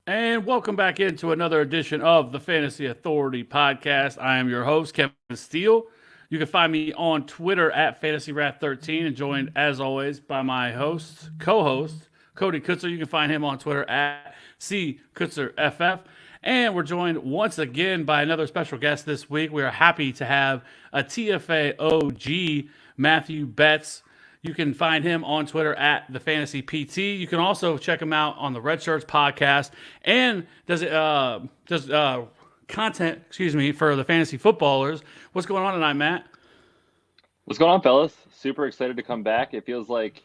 And welcome back into another edition of the Fantasy Authority podcast. I am your host, Kevin Steele. You can find me on Twitter at FantasyWrath13 and joined, as always, by my co-host, Cody Kutzer. You can find him on Twitter at CKutzerFF. And we're joined once again by another special guest this week. We are happy to have a TFA OG, Matthew Betts. You can find him on Twitter at the Fantasy PT. You can also check him out on the Red Shirts podcast and does content, for the fantasy footballers. What's going on tonight, Matt? What's going on, fellas? Super excited to come back. It feels like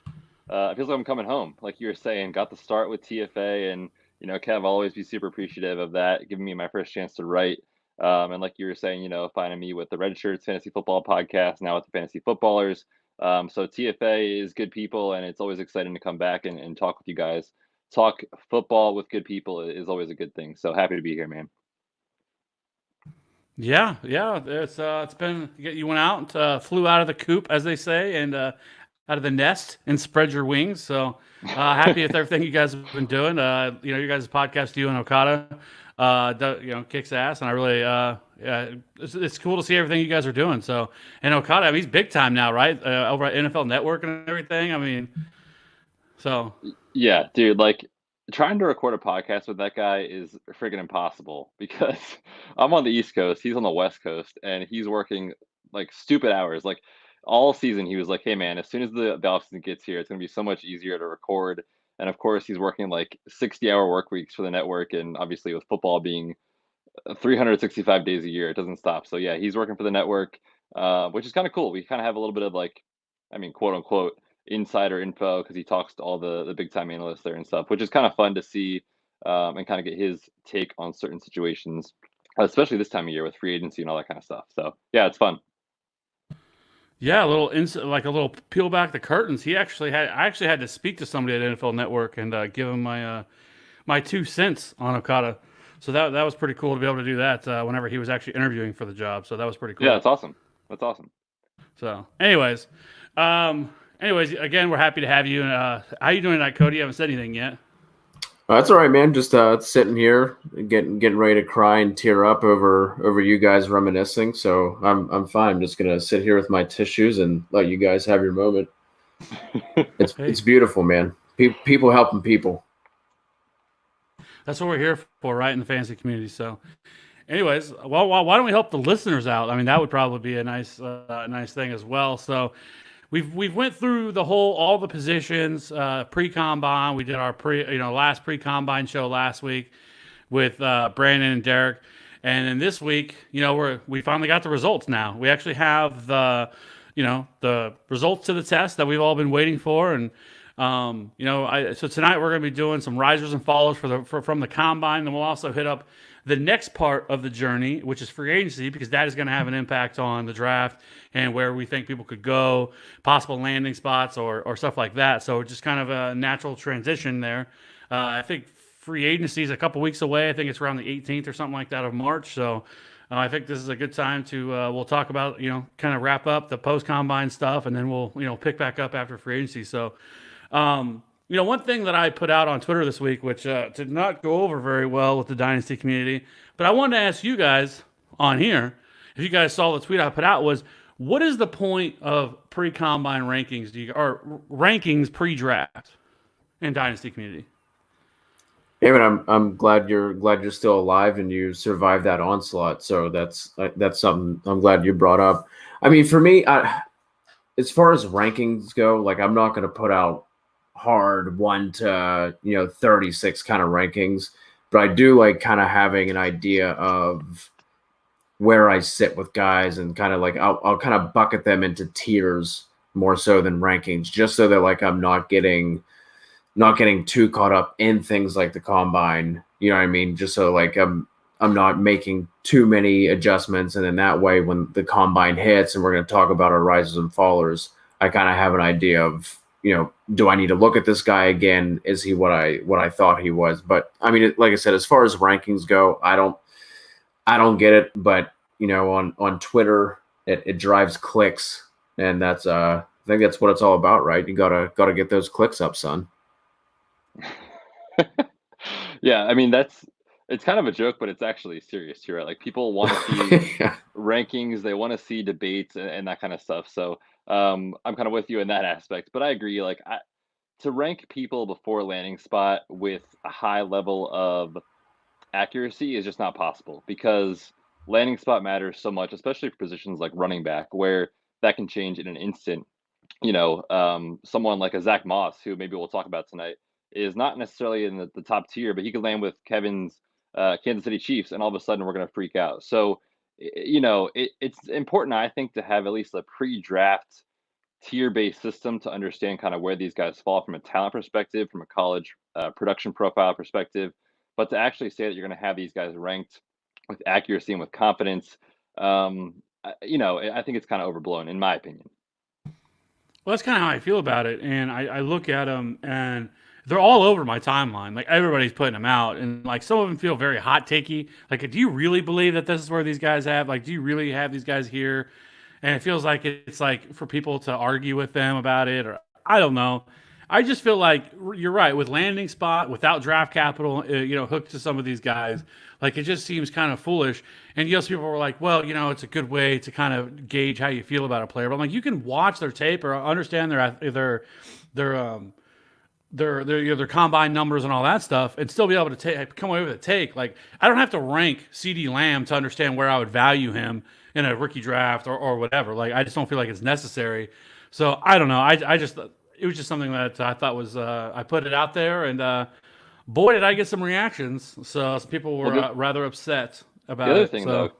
I'm coming home. Like you were saying, got the start with TFA, and Kev, I'll always be super appreciative of that, giving me my first chance to write. And like you were saying, finding me with the Red Shirts Fantasy Football Podcast, now with the Fantasy Footballers. So TFA is good people, and it's always exciting to come back and talk with you guys. Talk football with good people is always a good thing. So happy to be here, man. Yeah. It's been you went out, flew out of the coop, as they say, and out of the nest and spread your wings. So happy with everything you guys have been doing. Your guys' podcast, you and Okada, kicks ass, and I really, it's cool to see everything you guys are doing. So, and Okada, I mean, he's big time now, right? Over at NFL Network and everything. I mean, so Yeah, dude, like trying to record a podcast with that guy is freaking impossible because I'm on the East Coast, he's on the West Coast, and he's working like stupid hours. Like all season, he was like, "Hey, man, as soon as the offseason gets here, it's gonna be so much easier to record." And of course, he's working like 60-hour work weeks for the network, and obviously with football being 365 days a year, it doesn't stop. So yeah, he's working for the network, which is kind of cool. We kind of have a little bit of like, I mean, quote unquote, insider info because he talks to all the big time analysts there and stuff, which is kind of fun to see and kind of get his take on certain situations, especially this time of year with free agency and all that kind of stuff. So yeah, it's fun. yeah, like a little peel back the curtains. I actually had to speak to somebody at NFL Network and give him my 2 cents on Okada. So that was pretty cool to be able to do that whenever he was actually interviewing for the job. So that was pretty Yeah, cool. that's awesome. That's awesome. So, anyways, again, we're happy to have you. How you doing tonight, Cody? You haven't said anything yet. That's all right, man. Just sitting here, getting ready to cry and tear up over you guys reminiscing. So I'm fine. I'm just gonna sit here with my tissues and let you guys have your moment. It's Hey, beautiful, man. People helping people. that's what we're here for, right, in the fantasy community. So, anyways, well, why don't we help the listeners out? I mean, that would probably be a nice thing as well. So, we've went through all the positions pre combine. We did our last pre combine show last week with Brandon and Derek, and then this week, we finally got the results. Now we actually have the results to the test that we've all been waiting for, and so tonight we're going to be doing some risers and fallers from the combine. Then we'll also hit up the next part of the journey, which is free agency, because that is going to have an impact on the draft and where we think people could go, possible landing spots or stuff like that. So just kind of a natural transition there. I think free agency is a couple weeks away. I think it's around the 18th or something like that of March. So I think this is a good time to we'll talk about kind of wrap up the post combine stuff, and then we'll pick back up after free agency. So one thing that I put out on Twitter this week, which did not go over very well with the Dynasty community, but I wanted to ask you guys on here, if you guys saw the tweet I put out, was what is the point of pre-combine rankings or rankings pre-draft in Dynasty community? Hey, man, I'm glad you're still alive and you survived that onslaught. So that's something I'm glad you brought up. I mean, for me, as far as rankings go, like I'm not going to put out hard 1 to 36 kind of rankings, but I do like kind of having an idea of where I sit with guys and kind of like I'll kind of bucket them into tiers more so than rankings, just so that like I'm not getting too caught up in things like the combine. You know what I mean? Just so like I'm not making too many adjustments, and then that way when the combine hits and we're going to talk about our rises and fallers, I kind of have an idea of do I need to look at this guy again? Is he what I thought he was? But I mean, like I said, as far as rankings go, I don't get it. But on Twitter, it drives clicks, and that's I think that's what it's all about, right? You gotta get those clicks up, son. Yeah, I mean it's kind of a joke, but it's actually serious too, right? Like people want to see Yeah. rankings, they want to see debates and that kind of stuff. So I'm kind of with you in that aspect, but I agree. To rank people before landing spot with a high level of accuracy is just not possible because landing spot matters so much, especially for positions like running back, where that can change in an instant. Someone like a Zach Moss, who maybe we'll talk about tonight, is not necessarily in the top tier, but he could land with Kevin's Kansas City Chiefs, and all of a sudden we're going to freak out. So, it's important, I think, to have at least a pre-draft tier-based system to understand kind of where these guys fall from a talent perspective, from a college production profile perspective, but to actually say that you're going to have these guys ranked with accuracy and with confidence, I think it's kind of overblown, in my opinion. Well, that's kind of how I feel about it. And I look at them and they're all over my timeline. Like everybody's putting them out. And like some of them feel very hot takey. Like, do you really believe that this is where these guys have? Like, do you really have these guys here? And it feels like it's like for people to argue with them about it. Or I don't know. I just feel like you're right with landing spot without draft capital, hooked to some of these guys. Like it just seems kind of foolish. And yes, people were like, well, it's a good way to kind of gauge how you feel about a player. But I'm like, you can watch their tape or understand their combine numbers and all that stuff, and still be able to come away with a take. Like I don't have to rank CD Lamb to understand where I would value him in a rookie draft or whatever. Like I just don't feel like it's necessary. So I don't know. I just it was just something that I thought was I put it out there, and boy did I get some reactions. So some people were rather upset about The other it. thing, So though,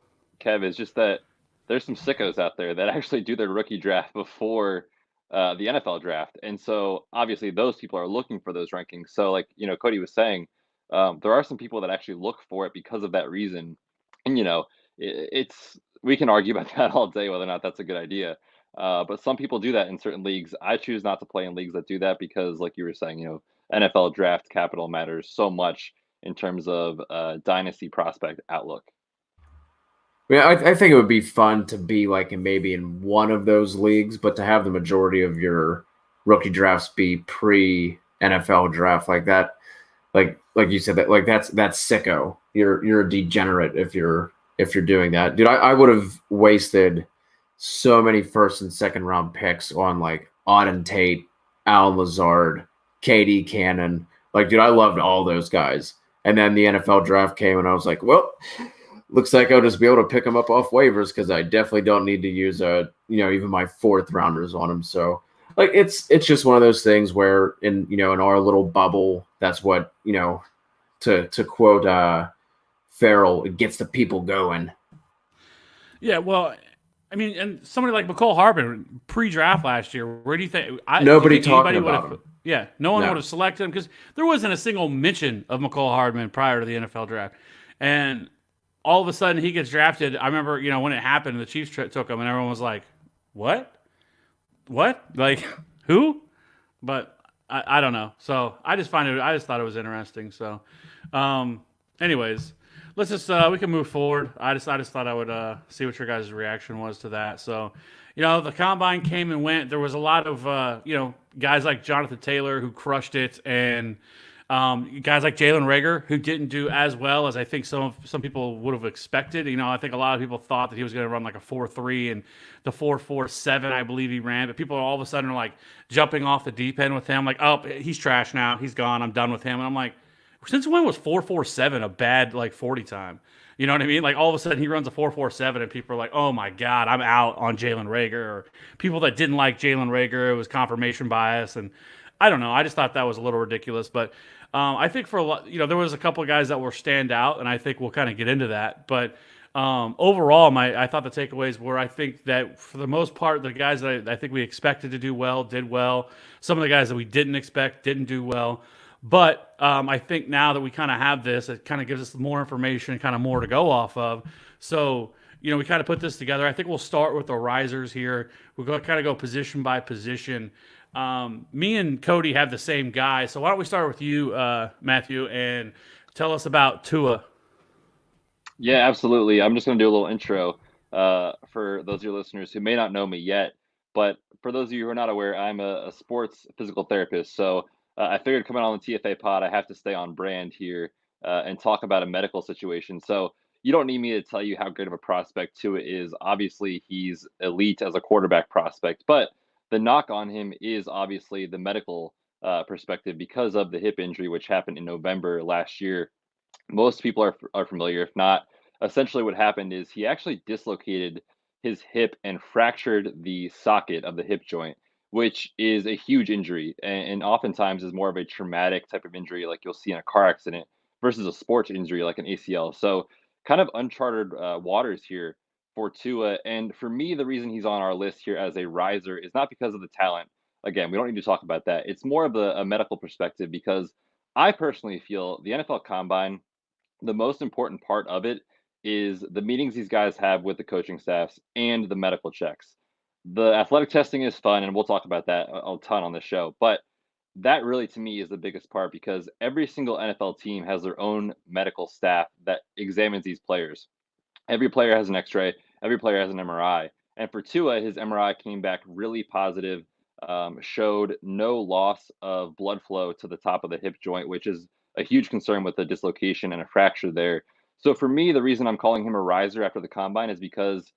Kev, is just that there's some sickos out there that actually do their rookie draft before the NFL draft, and so obviously those people are looking for those rankings. So, like Cody was saying, there are some people that actually look for it because of that reason, and it's we can argue about that all day whether or not that's a good idea. But some people do that in certain leagues. I choose not to play in leagues that do that because, like you were saying, NFL draft capital matters so much in terms of dynasty prospect outlook. Yeah, I think it would be fun to be like maybe in one of those leagues, but to have the majority of your rookie drafts be pre NFL draft like that, like you said, that like that's sicko. You're a degenerate if you're doing that, dude. I would have wasted so many first and second round picks on like Auden Tate, Al Lazard, KD Cannon. Like, dude, I loved all those guys. And then the NFL draft came, and I was like, well, looks like I'll just be able to pick them up off waivers because I definitely don't need to use even my fourth rounders on them. So like it's just one of those things where in our little bubble, that's what to quote Farrell, it gets the people going. yeah, well, I mean, and somebody like McCole Harbin pre-draft last year, where do you think? Nobody do you think talking anybody about would've- him. Yeah, no one No. would have selected him because there wasn't a single mention of McCole Hardman prior to the NFL draft, and all of a sudden he gets drafted. I remember, when it happened, the Chiefs took him, and everyone was like, "What? What? Like who?" But I don't know. So I just thought it was interesting. So, anyways, let's just we can move forward. I just thought I would see what your guys' reaction was to that. So, the combine came and went. There was a lot of guys like Jonathan Taylor who crushed it, and guys like Jalen Reagor who didn't do as well as I think some people would have expected. I think a lot of people thought that he was going to run like a 4.3 and the 4.47 I believe he ran, but people all of a sudden are like jumping off the deep end with him, like, oh, he's trash now, he's gone, I'm done with him. And I'm like, since when was 4.47 a bad like 40 time? You know what I mean? Like all of a sudden he runs a 4.47 and people are like, oh my God, I'm out on Jalen Reagor. Or people that didn't like Jalen Reagor, it was confirmation bias. And I don't know. I just thought that was a little ridiculous. But I think for a lot, there was a couple of guys that were stand out, and I think we'll kind of get into that. But overall, I thought the takeaways were, I think that for the most part, the guys that I think we expected to do well did well. Some of the guys that we didn't expect didn't do well. But I think now that we kind of have this, it kind of gives us more information, kind of more to go off of. So, we kind of put this together. I think we'll start with the risers here. We'll kind of go position by position. Me and Cody have the same guy. So why don't we start with you, Matthew, and tell us about Tua. Yeah, absolutely. I'm just going to do a little intro for those of your listeners who may not know me yet. But for those of you who are not aware, I'm a sports physical therapist. So I figured coming on the TFA pod, I have to stay on brand here and talk about a medical situation. So you don't need me to tell you how great of a prospect Tua is. Obviously, he's elite as a quarterback prospect, but the knock on him is obviously the medical perspective because of the hip injury, which happened in November last year. Most people are familiar. If not, essentially what happened is he actually dislocated his hip and fractured the socket of the hip joint, which is a huge injury and oftentimes is more of a traumatic type of injury like you'll see in a car accident versus a sports injury like an ACL. So kind of uncharted waters here for Tua. And for me, the reason he's on our list here as a riser is not because of the talent. Again, we don't need to talk about that. It's more of a medical perspective because I personally feel the NFL Combine, the most important part of it is the meetings these guys have with the coaching staffs and the medical checks. The athletic testing is fun, and we'll talk about that a ton on the show. But that really, to me, is the biggest part because every single NFL team has their own medical staff that examines these players. Every player has an X-ray. Every player has an MRI. And for Tua, his MRI came back really positive, showed no loss of blood flow to the top of the hip joint, which is a huge concern with a dislocation and a fracture there. So for me, the reason I'm calling him a riser after the combine is because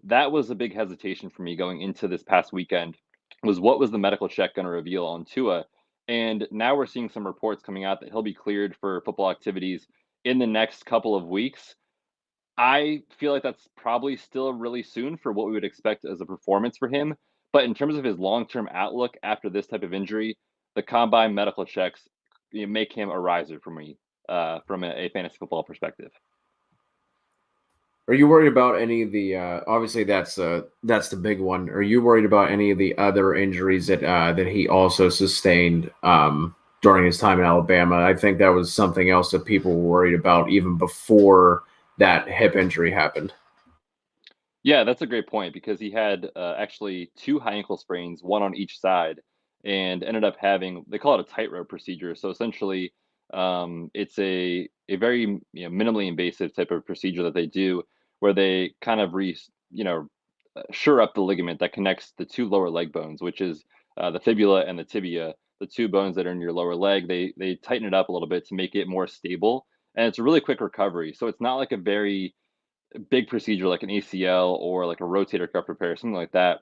that was a big hesitation for me going into this past weekend was what was the medical check going to reveal on Tua? And now we're seeing some reports coming out that he'll be cleared for football activities in the next couple of weeks. I feel like that's probably still really soon for what we would expect as a performance for him. But in terms of his long-term outlook after this type of injury, the combine medical checks make him a riser for me from a fantasy football perspective. Are you worried about any of the? Obviously, that's the big one. Are you worried about any of the other injuries that he also sustained during his time in Alabama? I think that was something else that people were worried about even before that hip injury happened. Yeah, that's a great point because he had actually two high ankle sprains, one on each side, and ended up having they call it a tightrope procedure. So essentially, it's a very minimally invasive type of procedure that they do where they kind of sure up the ligament that connects the two lower leg bones, which is the fibula and the tibia, the two bones that are in your lower leg. They tighten it up a little bit to make it more stable, and it's a really quick recovery. So it's not like a very big procedure like an ACL or like a rotator cuff repair, something like that.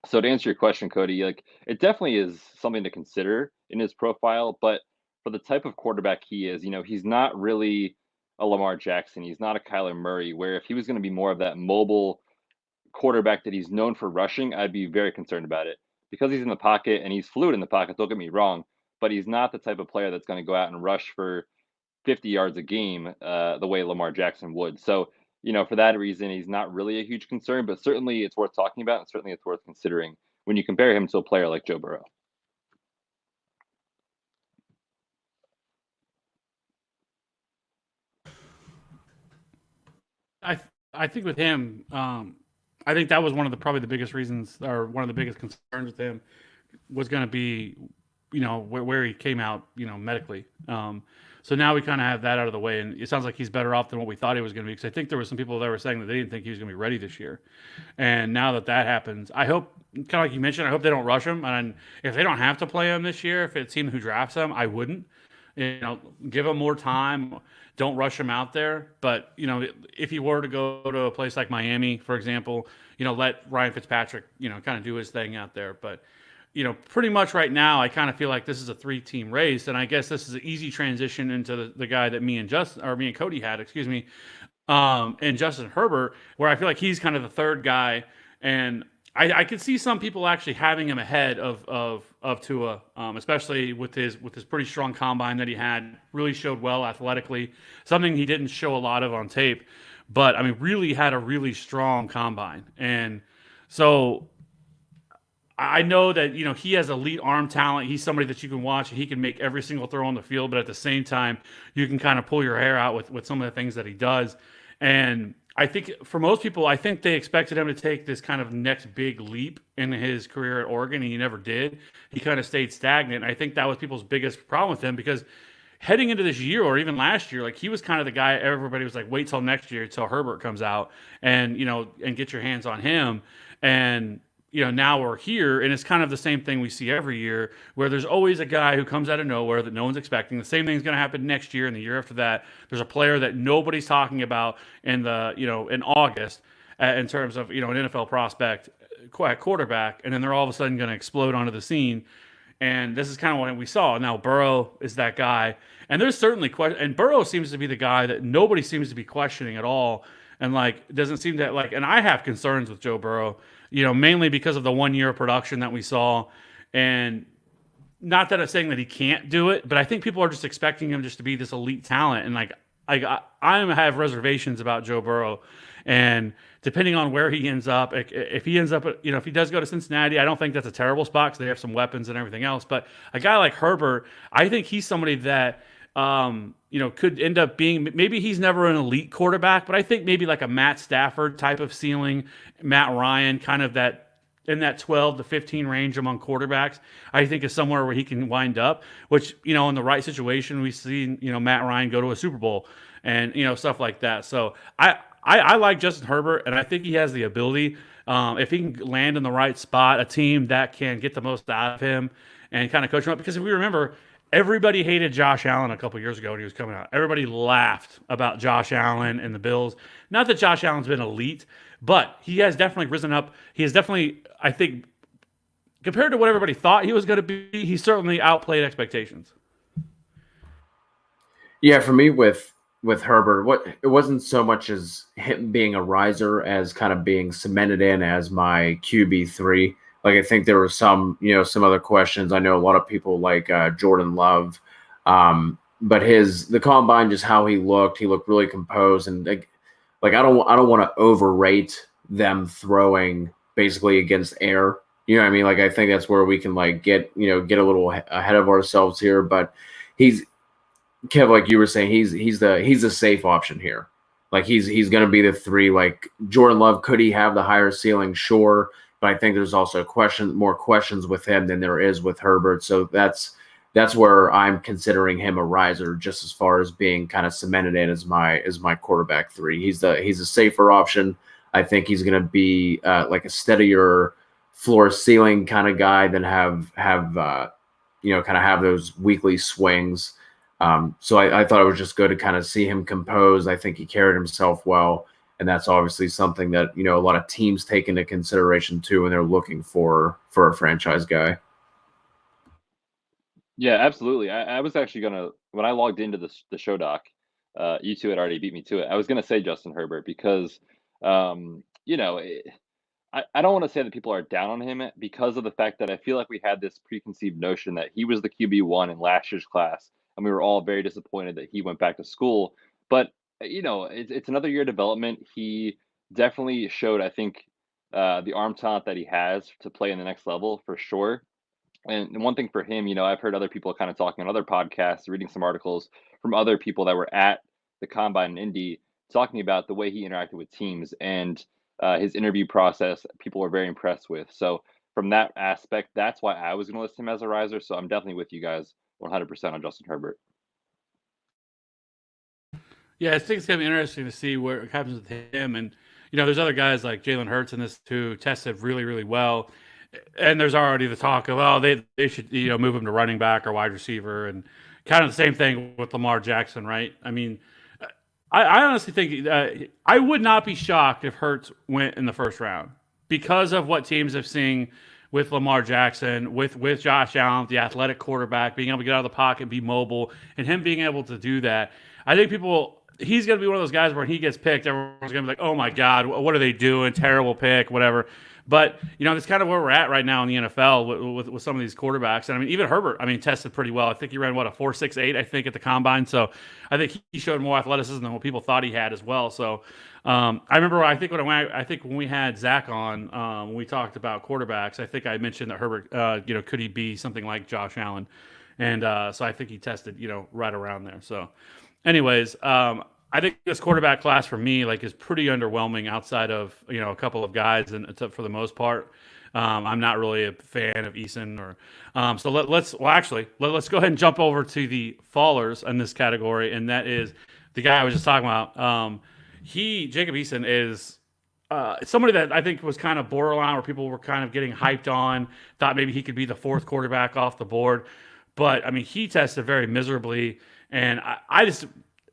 So to answer your question, Cody, like it definitely is something to consider in his profile, but for the type of quarterback he is, he's not really a Lamar Jackson. He's not a Kyler Murray, where if he was going to be more of that mobile quarterback that he's known for rushing, I'd be very concerned about it. Because he's in the pocket and he's fluid in the pocket, don't get me wrong, but he's not the type of player that's going to go out and rush for 50 yards a game the way Lamar Jackson would. So, for that reason, he's not really a huge concern, but certainly it's worth talking about and certainly it's worth considering when you compare him to a player like Joe Burrow. I think with him, I think that was one of the probably the biggest reasons or one of the biggest concerns with him was going to be, where he came out, medically. So now we kind of have that out of the way, and it sounds like he's better off than what we thought he was going to be. Because I think there were some people that were saying that they didn't think he was going to be ready this year, and now that happens, I hope, kind of like you mentioned, I hope they don't rush him. And if they don't have to play him this year, if it's a team who drafts him, I wouldn't. Give him more time. Don't rush him out there. But if he were to go to a place like Miami, for example, let Ryan Fitzpatrick, kind of do his thing out there. But pretty much right now, I kind of feel like this is a 3-team race, and I guess this is an easy transition into the guy that me and Cody had, and Justin Herbert, where I feel like he's kind of the third guy, and I could see some people actually having him ahead of Tua, especially with his pretty strong combine that he had. Really showed well athletically, something he didn't show a lot of on tape, but I mean, really had a really strong combine, and so. I know that he has elite arm talent. He's somebody that you can watch. And he can make every single throw on the field, but at the same time, you can kind of pull your hair out with some of the things that he does. And I think for most people, I think they expected him to take this kind of next big leap in his career at Oregon, and he never did. He kind of stayed stagnant. I think that was people's biggest problem with him because heading into this year or even last year, like he was kind of the guy everybody was like, wait till next year till Herbert comes out and and get your hands on him. And now we're here, and it's kind of the same thing we see every year, where there's always a guy who comes out of nowhere that no one's expecting. The same thing's going to happen next year and the year after that. There's a player that nobody's talking about in in August in terms of an NFL prospect quarterback, and then they're all of a sudden going to explode onto the scene. And this is kind of what we saw. Now Burrow is that guy, and there's certainly and Burrow seems to be the guy that nobody seems to be questioning at all, and doesn't seem that And I have concerns with Joe Burrow, mainly because of the 1 year of production that we saw, and not that I'm saying that he can't do it, but I think people are just expecting him just to be this elite talent, and I have reservations about Joe Burrow, and depending on where he ends up, if he ends up, if he does go to Cincinnati, I don't think that's a terrible spot because they have some weapons and everything else. But a guy like Herbert, I think he's somebody that, could end up being, maybe he's never an elite quarterback, but I think maybe like a Matt Stafford type of ceiling, Matt Ryan, kind of that in that 12 to 15 range among quarterbacks, I think is somewhere where he can wind up, which, in the right situation, we see, Matt Ryan go to a Super Bowl and, stuff like that. So I like Justin Herbert, and I think he has the ability, if he can land in the right spot, a team that can get the most out of him and kind of coach him up. Because if we remember, everybody hated Josh Allen a couple years ago when he was coming out. Everybody laughed about Josh Allen and the Bills. Not that Josh Allen's been elite, but he has definitely risen up. He has definitely, I think, compared to what everybody thought he was going to be, he certainly outplayed expectations. Yeah, for me with Herbert, it wasn't so much as him being a riser as kind of being cemented in as my QB3. I think there were some other questions. I know a lot of people like Jordan Love, but the combine, just how he looked really composed, and I don't want to overrate them throwing basically against air. You know what I mean? I think that's where we can get a little ahead of ourselves here, but he's Kev, like you were saying, he's the safe option here. He's going to be the 3. Jordan Love, could he have the higher ceiling? Sure. But I think there's also more questions with him than there is with Herbert. So that's where I'm considering him a riser, just as far as being kind of cemented in as my quarterback 3. He's a safer option. I think he's going to be a steadier floor ceiling kind of guy than have kind of have those weekly swings. So I thought it was just good to kind of see him compose. I think he carried himself well. And that's obviously something that, a lot of teams take into consideration too when they're looking for a franchise guy. Yeah, absolutely. I was actually when I logged into the show doc, you two had already beat me to it. I was gonna say Justin Herbert because, I don't want to say that people are down on him because of the fact that I feel like we had this preconceived notion that he was the QB1 in last year's class, and we were all very disappointed that he went back to school. But it's another year of development. He definitely showed, I think, the arm talent that he has to play in the next level for sure. And one thing for him, I've heard other people kind of talking on other podcasts, reading some articles from other people that were at the Combine in Indy, talking about the way he interacted with teams and his interview process. People were very impressed with. So from that aspect, that's why I was going to list him as a riser. So I'm definitely with you guys 100% on Justin Herbert. Yeah, I think it's going to be interesting to see what happens with him. And, there's other guys like Jalen Hurts in this who tested really, really well. And there's already the talk of, they should, move him to running back or wide receiver. And kind of the same thing with Lamar Jackson, right? I mean, I honestly think I would not be shocked if Hurts went in the first round because of what teams have seen with Lamar Jackson, with Josh Allen, the athletic quarterback, being able to get out of the pocket, be mobile, and him being able to do that. I think he's going to be one of those guys where when he gets picked, everyone's going to be like, oh my God, what are they doing? Terrible pick, whatever. But, that's kind of where we're at right now in the NFL with some of these quarterbacks. And I mean, even Herbert, tested pretty well. I think he ran, a 4.68, I think, at the Combine. So I think he showed more athleticism than what people thought he had as well. So I remember, when we had Zach on, when we talked about quarterbacks, I think I mentioned that Herbert, could he be something like Josh Allen? And so I think he tested, right around there. So anyways, I think this quarterback class for me is pretty underwhelming outside of a couple of guys, and for the most part, I'm not really a fan of Eason or so. Let's go ahead and jump over to the fallers in this category, and that is the guy I was just talking about. Jacob Eason is somebody that I think was kind of borderline, where people were kind of getting hyped on, thought maybe he could be the fourth quarterback off the board. But I mean, he tested very miserably, and I just,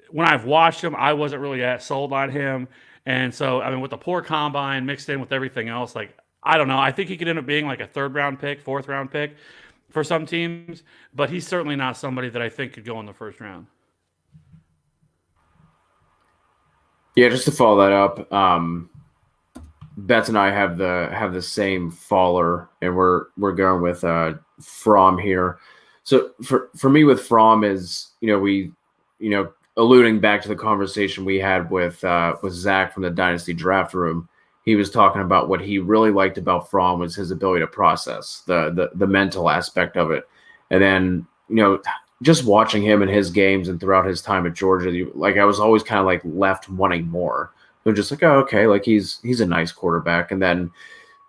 when I've watched him, I wasn't really sold on him. And so, I mean, with the poor combine mixed in with everything else, like, I don't know. I think he could end up being like a third round pick, fourth round pick for some teams, but he's certainly not somebody that I think could go in the first round. Yeah, just to follow that up, Betts and I have the same faller, and we're going with Fromm here. So for me with Fromm is, alluding back to the conversation we had with Zach from the Dynasty Draft Room. He was talking about what he really liked about Fromm was his ability to process the mental aspect of it, and then just watching him in his games and throughout his time at Georgia, I was always kind of like left wanting more. They're just like, oh, okay, like he's a nice quarterback. And then,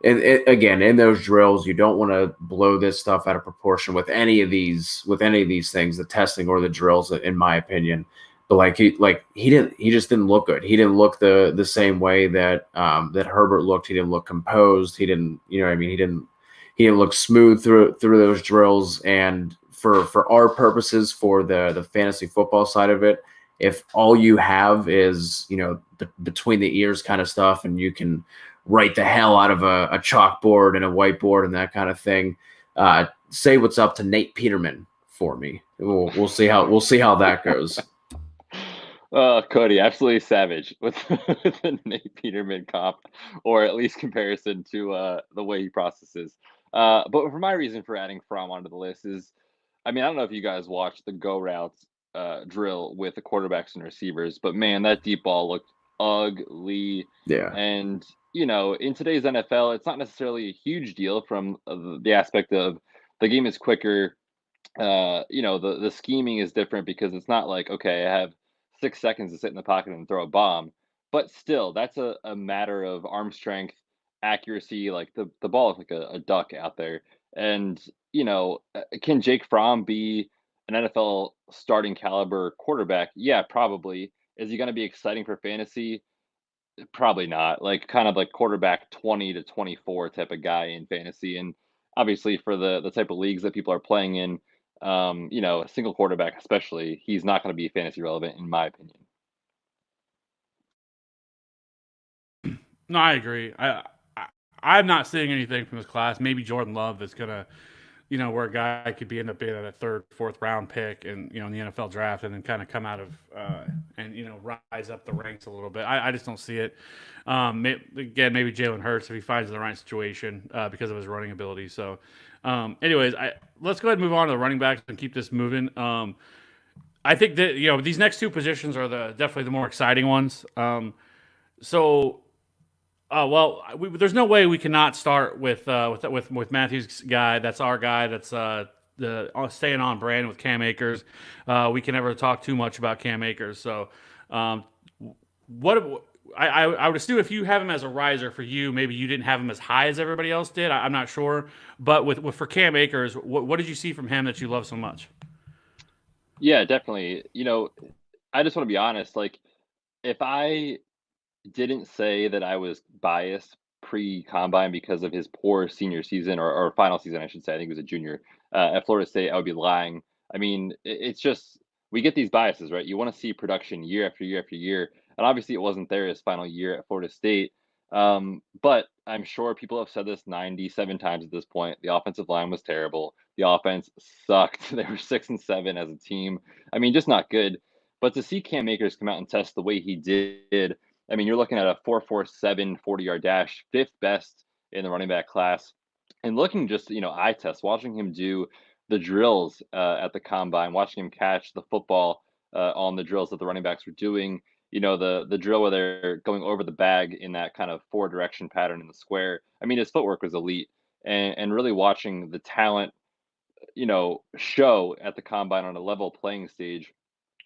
again, in those drills, you don't want to blow this stuff out of proportion with any of these things, the testing or the drills, in my opinion. But he just didn't look good. He didn't look the same way that Herbert looked. He didn't look composed. He didn't, He didn't look smooth through those drills. And for our purposes, for the fantasy football side of it, if all you have is between the ears kind of stuff, and you can write the hell out of a chalkboard and a whiteboard and that kind of thing, say what's up to Nate Peterman for me. We'll see how that goes. Cody, absolutely savage with the Nate Peterman comp, or at least comparison to the way he processes. But for my reason for adding Fromm onto the list is, I mean, I don't know if you guys watched the go routes drill with the quarterbacks and receivers, but man, that deep ball looked ugly. Yeah. And, in today's NFL, it's not necessarily a huge deal from the aspect of the game is quicker. The scheming is different because it's not like, okay, I have 6 seconds to sit in the pocket and throw a bomb. But still, that's a matter of arm strength, accuracy. Like the ball is like a duck out there. And, can Jake Fromm be an NFL starting caliber quarterback? Yeah, probably. Is he going to be exciting for fantasy? Probably not. Like kind of like quarterback 20 to 24 type of guy in fantasy. And obviously for the type of leagues that people are playing in, a single quarterback especially, he's not going to be fantasy relevant in my opinion. No, I agree. I'm not seeing anything from this class. Maybe Jordan Love is gonna, where a guy could end up being a third, fourth round pick, and in the NFL draft, and then kind of come out of and rise up the ranks a little bit. I just don't see it. Again, maybe Jalen Hurts if he finds the right situation because of his running ability. So, anyways, let's go ahead and move on to the running backs and keep this moving. I think that these next two positions are definitely the more exciting ones. There's no way we cannot start with Matthew's guy. That's our guy. That's staying on brand with Cam Akers. We can never talk too much about Cam Akers. So, I would assume if you have him as a riser for you, maybe you didn't have him as high as everybody else did. I'm not sure, but for Cam Akers, what did you see from him that you love so much? Yeah, definitely. I just want to be honest. Like, if I didn't say that I was biased pre-combine because of his poor senior season or final season, I should say. I think he was a junior at Florida State. I would be lying. I mean, it's just we get these biases, right? You want to see production year after year after year, and obviously it wasn't there his final year at Florida State. But I'm sure people have said this 97 times at this point. The offensive line was terrible. The offense sucked. They were 6-7 as a team. I mean, just not good. But to see Cam Akers come out and test the way he did, I mean, you're looking at a 4.47 40-yard dash, fifth best in the running back class. And looking just, eye test, watching him do the drills at the combine, watching him catch the football on the drills that the running backs were doing, the drill where they're going over the bag in that kind of four direction pattern in the square. I mean, his footwork was elite. And really watching the talent, show at the combine on a level playing stage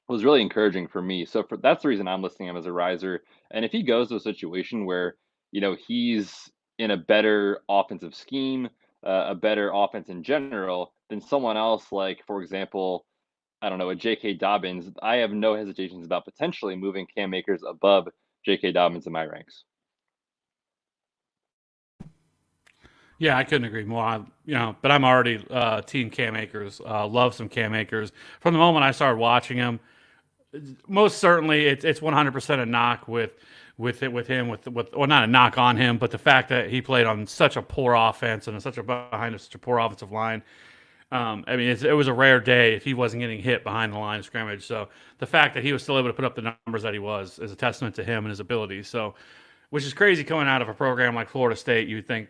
was really encouraging for me. So that's the reason I'm listing him as a riser. And if he goes to a situation where, he's in a better offensive scheme, a better offense in general than someone else, like, for example, I don't know, a J.K. Dobbins, I have no hesitations about potentially moving Cam Akers above J.K. Dobbins in my ranks. Yeah, I couldn't agree more. But I'm already team Cam Akers. Love some Cam Akers. From the moment I started watching him, most certainly it's 100% a knock with him or not a knock on him, but the fact that he played on such a poor offense and behind such a poor offensive line. I mean, it was a rare day if he wasn't getting hit behind the line of scrimmage. So the fact that he was still able to put up the numbers that he was is a testament to him and his abilities. So, which is crazy coming out of a program like Florida State. You would think,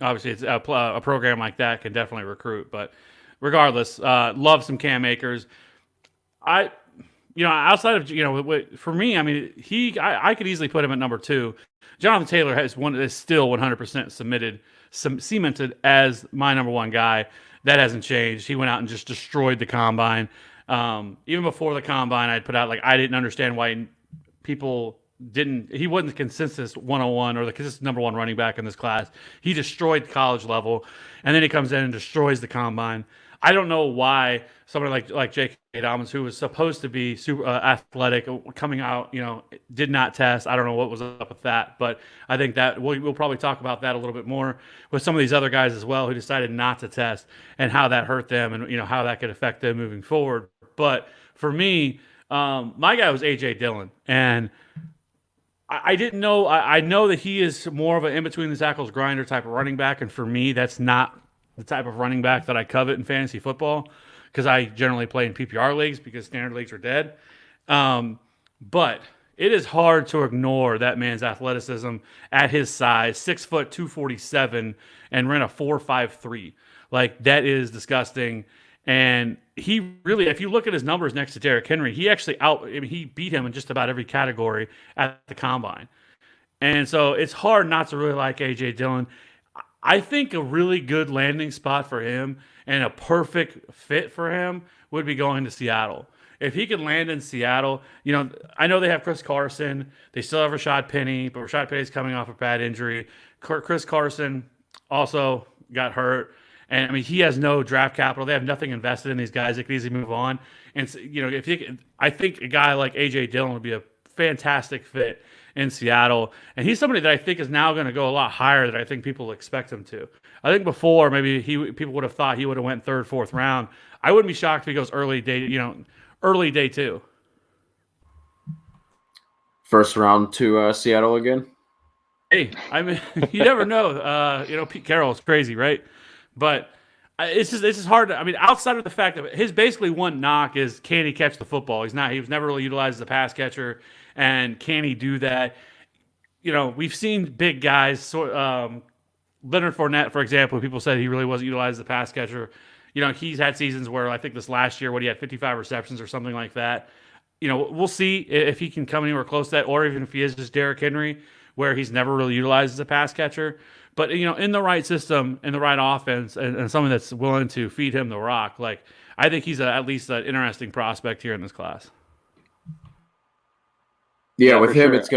obviously it's a program like that can definitely recruit. But regardless, love some Cam Akers. I, outside of for me, I mean, I could easily put him at number 2. Jonathan Taylor is still 100% cemented as my number 1 guy. That hasn't changed. He went out and just destroyed the combine. Even before the combine, I'd put out I didn't understand why people didn't. He wasn't the consensus 101 or the consensus number 1 running back in this class. He destroyed college level, and then he comes in and destroys the combine. I don't know why somebody like J.K. Dobbins, who was supposed to be super athletic, coming out, did not test. I don't know what was up with that, but I think that we'll probably talk about that a little bit more with some of these other guys as well who decided not to test and how that hurt them and how that could affect them moving forward. But for me, my guy was A.J. Dillon, and I didn't know. I know that he is more of an in between the tackles grinder type of running back, and for me, that's not the type of running back that I covet in fantasy football because I generally play in PPR leagues because standard leagues are dead. But it is hard to ignore that man's athleticism at his size, 6 foot 247, and ran a 4.53. Like that is disgusting. And he really, if you look at his numbers next to Derrick Henry, he beat him in just about every category at the combine. And so it's hard not to really like A.J. Dillon. I think a really good landing spot for him and a perfect fit for him would be going to Seattle. If he could land in Seattle, I know they have Chris Carson. They still have Rashad Penny, but Rashad Penny's coming off a bad injury. Chris Carson also got hurt. And I mean, he has no draft capital. They have nothing invested in these guys. They could easily move on. And I think a guy like A.J. Dillon would be a fantastic fit in Seattle, and he's somebody that I think is now going to go a lot higher than I think people expect him to. I think before maybe people would have thought he would have went 3rd, 4th round. I wouldn't be shocked if he goes early day 2. First round to Seattle again. Hey, I mean, you never know. Pete Carroll is crazy, right? But it's just hard. I mean, outside of the fact that his basically one knock is can he catch the football? He was never really utilized as a pass catcher, and can he do that? We've seen big guys. Leonard Fournette, for example, people said he really wasn't utilized as a pass catcher. He's had seasons where I think this last year, he had 55 receptions or something like that. We'll see if he can come anywhere close to that, or even if he is just Derrick Henry, where he's never really utilized as a pass catcher. But in the right system, in the right offense, and someone that's willing to feed him the rock, I think he's at least an interesting prospect here in this class. Yeah, with him, sure. It's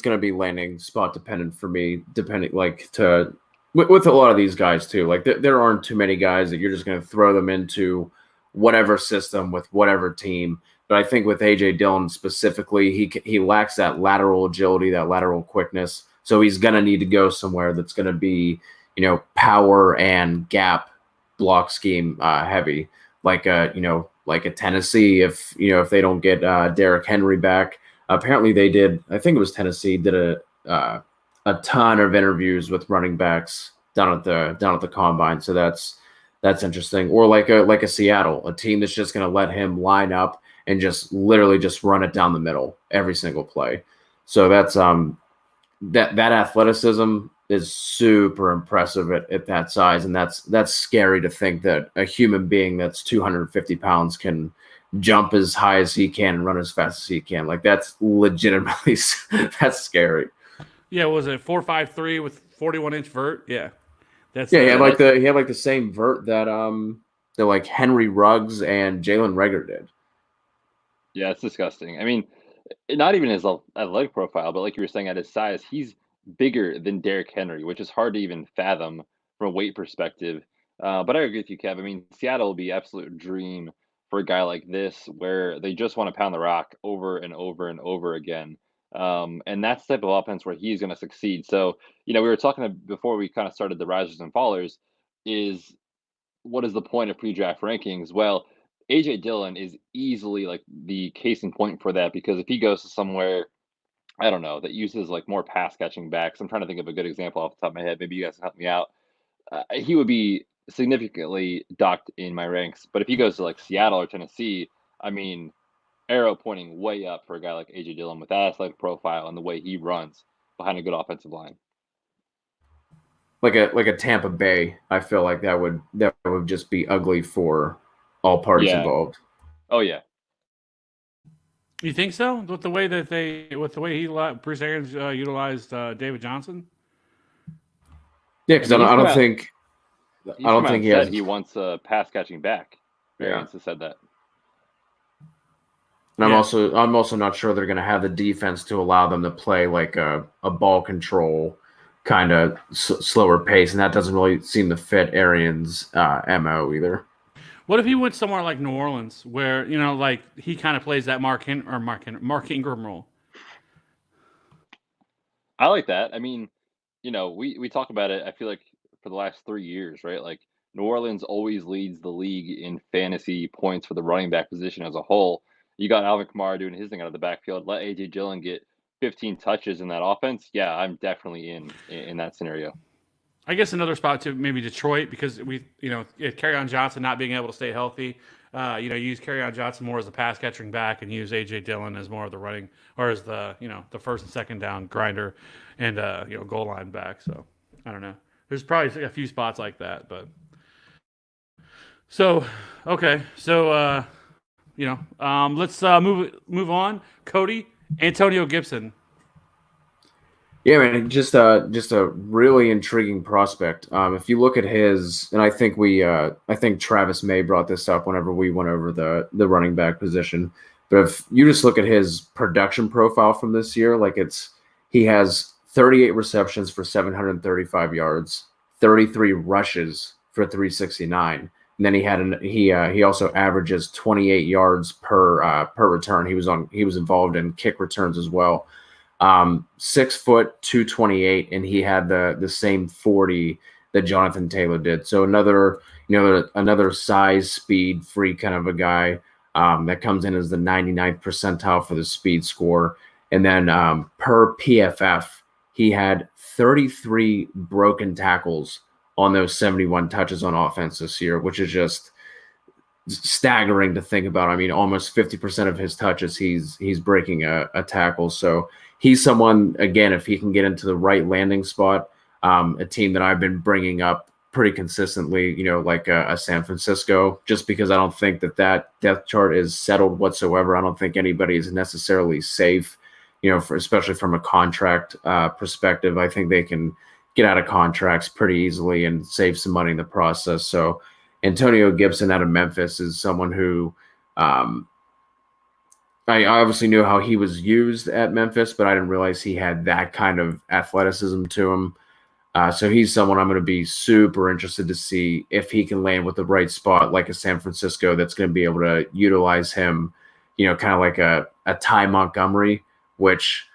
gonna be landing spot dependent for me, depending with a lot of these guys too. Like there aren't too many guys that you're just gonna throw them into whatever system with whatever team. But I think with A.J. Dillon specifically, he lacks that lateral agility, that lateral quickness. So he's going to need to go somewhere that's going to be, power and gap block scheme heavy, like a Tennessee. If they don't get Derrick Henry back, apparently they did. I think it was Tennessee did a ton of interviews with running backs down at the combine. So that's interesting. Or like a Seattle, a team that's just going to let him line up and just literally just run it down the middle every single play. So that's that athleticism is super impressive at that size, and that's scary to think that a human being that's 250 pounds can jump as high as he can and run as fast as he can. Like that's legitimately that's scary. Yeah, was it 4.53 with 41-inch vert? Yeah, he had like the same vert that like Henry Ruggs and Jalen Reagor did. Yeah, it's disgusting. I mean, not even his athletic profile, but like you were saying, at his size, he's bigger than Derrick Henry, which is hard to even fathom from a weight perspective. But I agree with you, Kev. I mean, Seattle will be absolute dream for a guy like this, where they just want to pound the rock over and over and over again. And that's the type of offense where he's going to succeed. So, we were talking before we kind of started the risers and fallers is what is the point of pre-draft rankings? Well, AJ Dillon is easily like the case in point for that because if he goes to somewhere, I don't know, that uses like more pass catching backs, I'm trying to think of a good example off the top of my head. Maybe you guys can help me out. He would be significantly docked in my ranks. But if he goes to like Seattle or Tennessee, I mean, arrow pointing way up for a guy like AJ Dillon with that athletic profile and the way he runs behind a good offensive line. Like a Tampa Bay, I feel like that would just be ugly for all parties Yeah. involved. Oh yeah. You think so? With the way Bruce Arians utilized David Johnson? Yeah, because I don't think he has. He wants a pass catching back. Arians has said that. And I'm also not sure they're going to have the defense to allow them to play like a ball control kind of slower pace, and that doesn't really seem to fit Arians' MO either. What if he went somewhere like New Orleans, where like he kind of plays that Mark Ingram role? I like that. I mean, we talk about it. I feel like for the last 3 years, right? Like New Orleans always leads the league in fantasy points for the running back position as a whole. You got Alvin Kamara doing his thing out of the backfield. Let AJ Dillon get 15 touches in that offense. Yeah, I'm definitely in that scenario. I guess another spot to maybe Detroit because Kerryon Johnson not being able to stay healthy. Use Kerryon Johnson more as a pass catching back and use AJ Dillon as more of the running or as the the first and second down grinder and goal line back. So I don't know. There's probably a few spots like that, but so okay. So let's move on. Cody, Antonio Gibson. Yeah, man, just a really intriguing prospect. If you look at his, and I think Travis May brought this up whenever we went over the running back position. But if you just look at his production profile from this year, he has 38 receptions for 735 yards, 33 rushes for 369. And then he also averages 28 yards per return. He was involved in kick returns as well. 6 foot 228, and he had the same 40 that Jonathan Taylor did. So another size, speed freak kind of a guy that comes in as the 99th percentile for the speed score. And then per PFF, he had 33 broken tackles on those 71 touches on offense this year, which is just staggering to think about. I mean, almost 50% of his touches, he's breaking a tackle. So he's someone, again, if he can get into the right landing spot, a team that I've been bringing up pretty consistently, like a San Francisco, just because I don't think that depth chart is settled whatsoever. I don't think anybody is necessarily safe, especially from a contract perspective. I think they can get out of contracts pretty easily and save some money in the process. So Antonio Gibson out of Memphis is someone who I obviously knew how he was used at Memphis, but I didn't realize he had that kind of athleticism to him. So he's someone I'm going to be super interested to see if he can land with the right spot, like a San Francisco that's going to be able to utilize him, kind of like a Ty Montgomery, which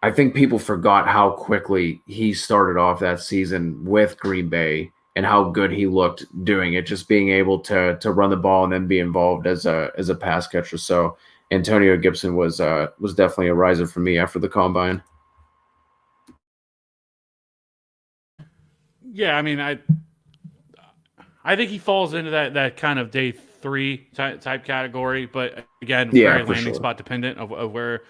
I think people forgot how quickly he started off that season with Green Bay and how good he looked doing it, just being able to run the ball and then be involved as a pass catcher. So Antonio Gibson was definitely a riser for me after the combine. Yeah, I mean, I think he falls into that kind of day 3 type category, but again, very landing spot dependent of where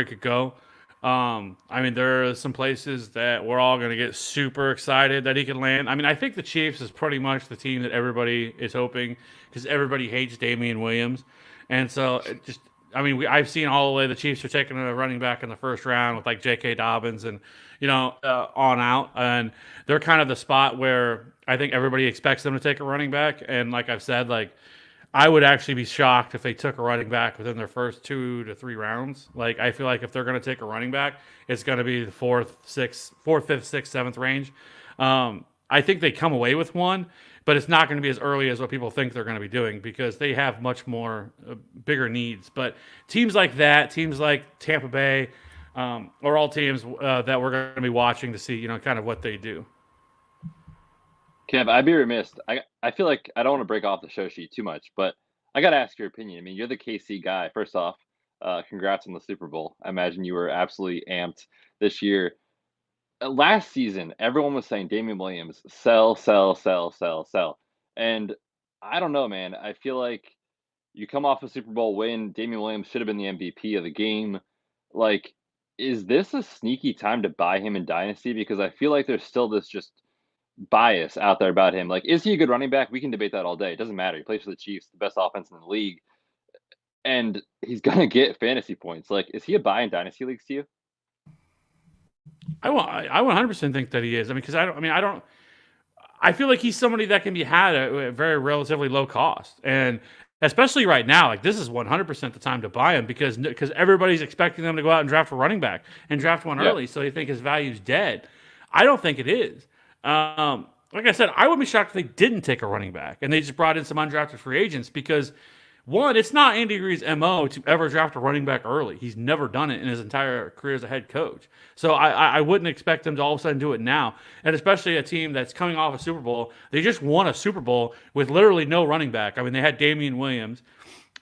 it could go. I mean, there are some places that we're all going to get super excited that he can land. I mean, I think the Chiefs is pretty much the team that everybody is hoping because everybody hates Damian Williams. And so I've seen all the way the Chiefs are taking a running back in the first round with like J.K. Dobbins and, on out. And they're kind of the spot where I think everybody expects them to take a running back. And like I've said, I would actually be shocked if they took a running back within their first 2 to 3 rounds. I feel like if they're going to take a running back, it's going to be the 4th, 5th, 6th, 7th range. I think they come away with one, but it's not going to be as early as what people think they're going to be doing because they have much more bigger needs. But teams like that, teams like Tampa Bay, are all teams that we're going to be watching to see, kind of what they do. Kev, I'd be remiss. I feel like I don't want to break off the show sheet too much, but I got to ask your opinion. I mean, you're the KC guy. First off, congrats on the Super Bowl. I imagine you were absolutely amped this year. Last season, everyone was saying Damian Williams, sell, sell, sell, sell, sell. And I don't know, man. I feel like you come off a Super Bowl win. Damian Williams should have been the MVP of the game. Like, is this a sneaky time to buy him in Dynasty? Because I feel like there's still this just bias out there about him. Like, is he a good running back? We can debate that all day. It doesn't matter. He plays for the Chiefs, the best offense in the league. And he's going to get fantasy points. Like, is he a buy in Dynasty leagues to you? I 100% think that he is. I mean, because I feel like he's somebody that can be had at a very relatively low cost. And especially right now, like this is 100% the time to buy him because everybody's expecting them to go out and draft a running back and draft one early. So they think his value's dead. I don't think it is. Like I said, I would be shocked if they didn't take a running back and they just brought in some undrafted free agents because one, it's not Andy Reid's MO to ever draft a running back early. He's never done it in his entire career as a head coach. So I wouldn't expect them to all of a sudden do it now. And especially a team that's coming off a Super Bowl. They just won a Super Bowl with literally no running back. I mean, they had Damian Williams,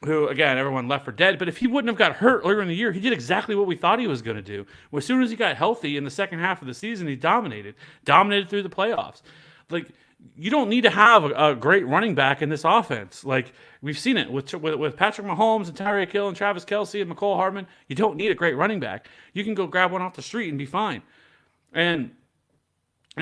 who, again, everyone left for dead. But if he wouldn't have got hurt earlier in the year, he did exactly what we thought he was going to do. Well, as soon as he got healthy in the second half of the season, he dominated through the playoffs. Like, you don't need to have a great running back in this offense. Like, we've seen it with Patrick Mahomes and Tyreek Hill and Travis Kelce and McCole Hardman. You don't need a great running back. You can go grab one off the street and be fine. And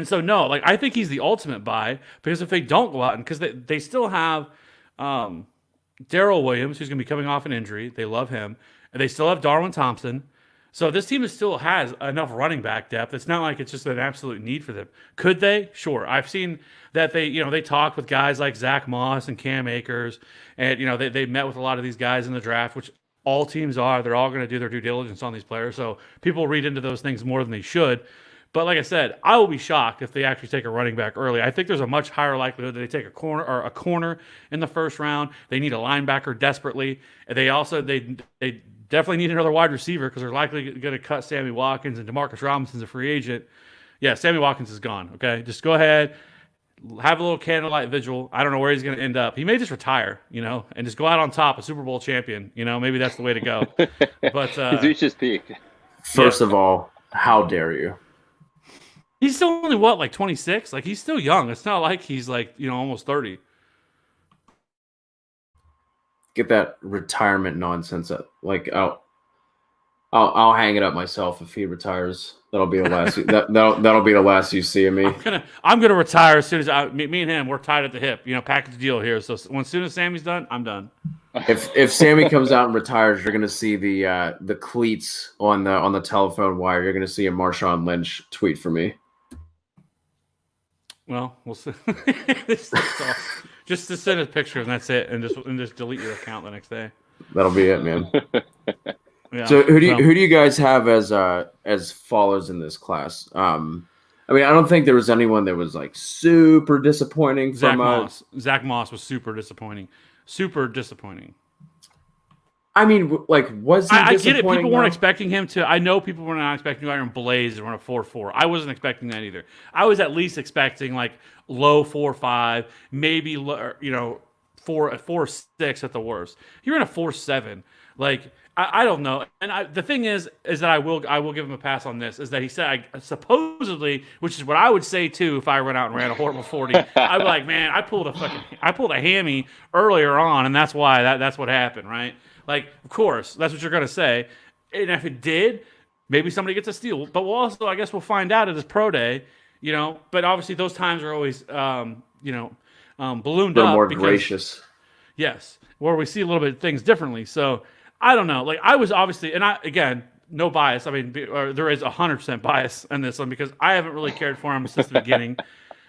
so, no, like, I think he's the ultimate buy because if they don't go out and because they still have Darrell Williams, who's going to be coming off an injury. They love him. And they still have Darwin Thompson. So this team still has enough running back depth. It's not like it's just an absolute need for them. Could they? Sure. I've seen that they talk with guys like Zach Moss and Cam Akers, and they met with a lot of these guys in the draft, which all teams are. They're all going to do their due diligence on these players. So people read into those things more than they should. But like I said, I will be shocked if they actually take a running back early. I think there's a much higher likelihood that they take a corner in the first round. They need a linebacker desperately. And they definitely need another wide receiver because they're likely going to cut Sammy Watkins and Demarcus Robinson's a free agent. Yeah, Sammy Watkins is gone. Okay, just go ahead, have a little candlelight vigil. I don't know where he's going to end up. He may just retire, and just go out on top, a Super Bowl champion. Maybe that's the way to go. But he's reached his peak. First of all, how dare you? He's still only like 26? Like, he's still young. It's not like he's like, almost 30. Get that retirement nonsense up. Like, I'll hang it up myself if he retires. That'll be the last. that'll be the last you see of me. I'm gonna retire as soon as me and him. We're tied at the hip. Package deal here. So as soon as Sammy's done, I'm done. If Sammy comes out and retires, you're gonna see the cleats on the telephone wire. You're gonna see a Marshawn Lynch tweet for me. Well, we'll see. Just to send a picture and that's it, and just delete your account the next day. That'll be it, man. Yeah. So who do you guys have as followers in this class? I mean, I don't think there was anyone that was like super disappointing. Zach Moss was super disappointing. Super disappointing. I mean, like, was he I get it. People weren't though? expecting him to. I know people were not expecting Iron Blaze to run a 4.4. I wasn't expecting that either. I was at least expecting like low 4.5, maybe 4.6 at the worst. He ran a 4.7. Like, I don't know. And the thing is that I will give him a pass on this. Is that he said supposedly, which is what I would say too if I went out and ran a horrible 40. I'd be like, man, I pulled a hammy earlier on, and that's why that's what happened, right? Like, of course, that's what you're going to say. And if it did, maybe somebody gets a steal. But I guess we'll find out at his pro day, But obviously those times are always, ballooned They're up. more gracious. Yes, where we see a little bit of things differently. So I don't know. Like, I was obviously, and again, no bias. I mean, there is 100% bias in this one because I haven't really cared for him since the beginning.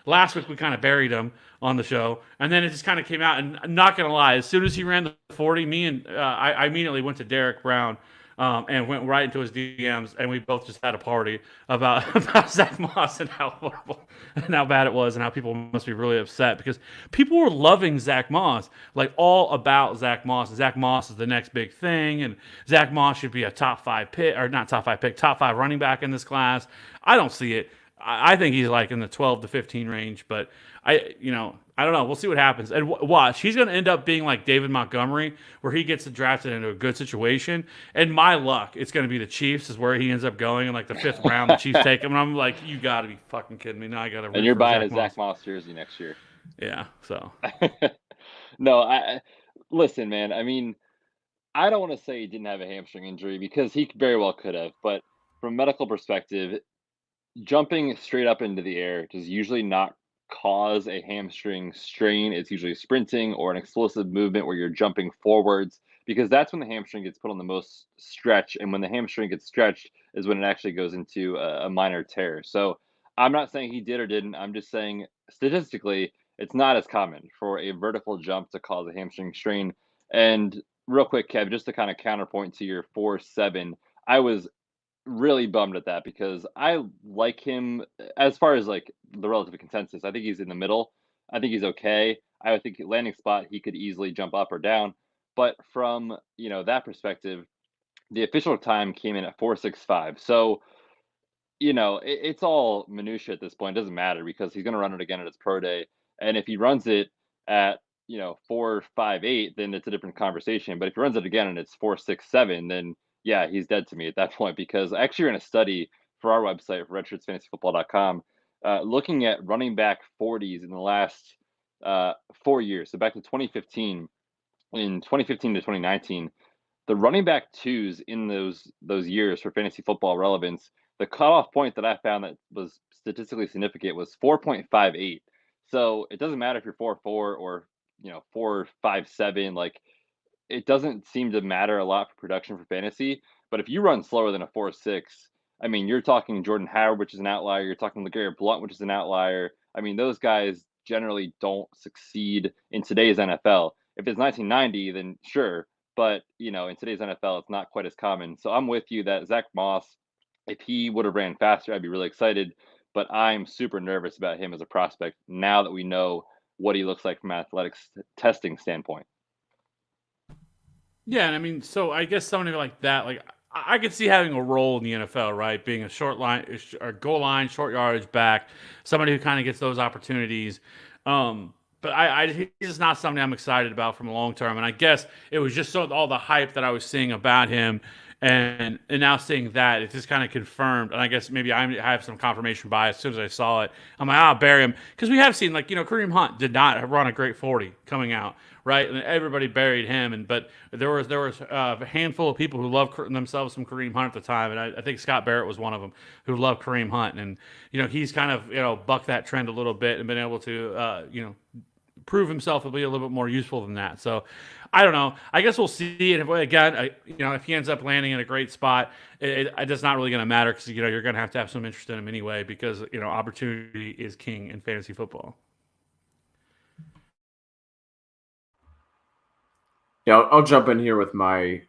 Last week we kind of buried him on the show, and then it just kind of came out. And I'm not gonna lie, as soon as he ran the 40, I immediately went to Derek Brown and went right into his DMs, and we both just had a party about Zach Moss and how horrible and how bad it was, and how people must be really upset because people were loving Zach Moss, like all about Zach Moss. And Zach Moss is the next big thing, and Zach Moss should be a top 5 pick, or not top 5 pick, top 5 running back in this class. I don't see it. I think he's like in the 12 to 15 range, but I don't know. We'll see what happens. And watch, he's going to end up being like David Montgomery, where he gets drafted into a good situation. And my luck, it's going to be the Chiefs is where he ends up going in like the 5th round. The Chiefs take him, and I'm like, you got to be fucking kidding me. Now I got to. And you're buying a Zach Moss jersey next year. Yeah. So. No, listen, man. I mean, I don't want to say he didn't have a hamstring injury because he very well could have. But from a medical perspective, jumping straight up into the air does usually not cause a hamstring strain. It's usually sprinting or an explosive movement where you're jumping forwards, because that's when the hamstring gets put on the most stretch. And when the hamstring gets stretched is when it actually goes into a minor tear. So I'm not saying he did or didn't. I'm just saying statistically, it's not as common for a vertical jump to cause a hamstring strain. And real quick, Kev, just to kind of counterpoint to your 4.7, I was really bummed at that because I like him as far as like the relative consensus. I think he's in the middle. I think he's okay. I would think landing spot, he could easily jump up or down. But from, that perspective, the official time came in at 4.65. So, it's all minutia at this point. It doesn't matter because he's going to run it again at his pro day. And if he runs it at, 4.58, then it's a different conversation. But if he runs it again and it's 4.67, then yeah, he's dead to me at that point, because I actually ran a study for our website, for redshirtsfantasyfootball.com, looking at running back 40s in the last 4 years. So back to 2015, in 2015 to 2019, the running back 2s in those years for fantasy football relevance, the cutoff point that I found that was statistically significant was 4.58. So it doesn't matter if you're 4.4 or 4.57, like, it doesn't seem to matter a lot for production for fantasy. But if you run slower than a 4.6, I mean, you're talking Jordan Howard, which is an outlier. You're talking LeGarrette Blount, which is an outlier. I mean, those guys generally don't succeed in today's NFL. If it's 1990, then sure. But, in today's NFL, it's not quite as common. So I'm with you that Zach Moss, if he would have ran faster, I'd be really excited. But I'm super nervous about him as a prospect now that we know what he looks like from an athletics testing standpoint. Yeah, and I mean, so I guess somebody like that, like I could see having a role in the NFL, right? Being a short line or goal line, short yardage back, somebody who kind of gets those opportunities. But he's just not something I'm excited about from a long term. And I guess it was just all the hype that I was seeing about him, and now seeing that, it's just kind of confirmed. And I guess maybe I have some confirmation bias. As soon as I saw it, I'm like, I'll bury him, because we have seen, like, Kareem Hunt did not run a great 40 coming out, right? And everybody buried him. But there was a handful of people who loved themselves some Kareem Hunt at the time, and I think Scott Barrett was one of them who loved Kareem Hunt. And he's kind of bucked that trend a little bit and been able to prove himself to be a little bit more useful than that. So I don't know. I guess we'll see. And if he ends up landing in a great spot, it's not really going to matter, because you're going to have some interest in him anyway, because opportunity is king in fantasy football. Yeah, I'll jump in here with my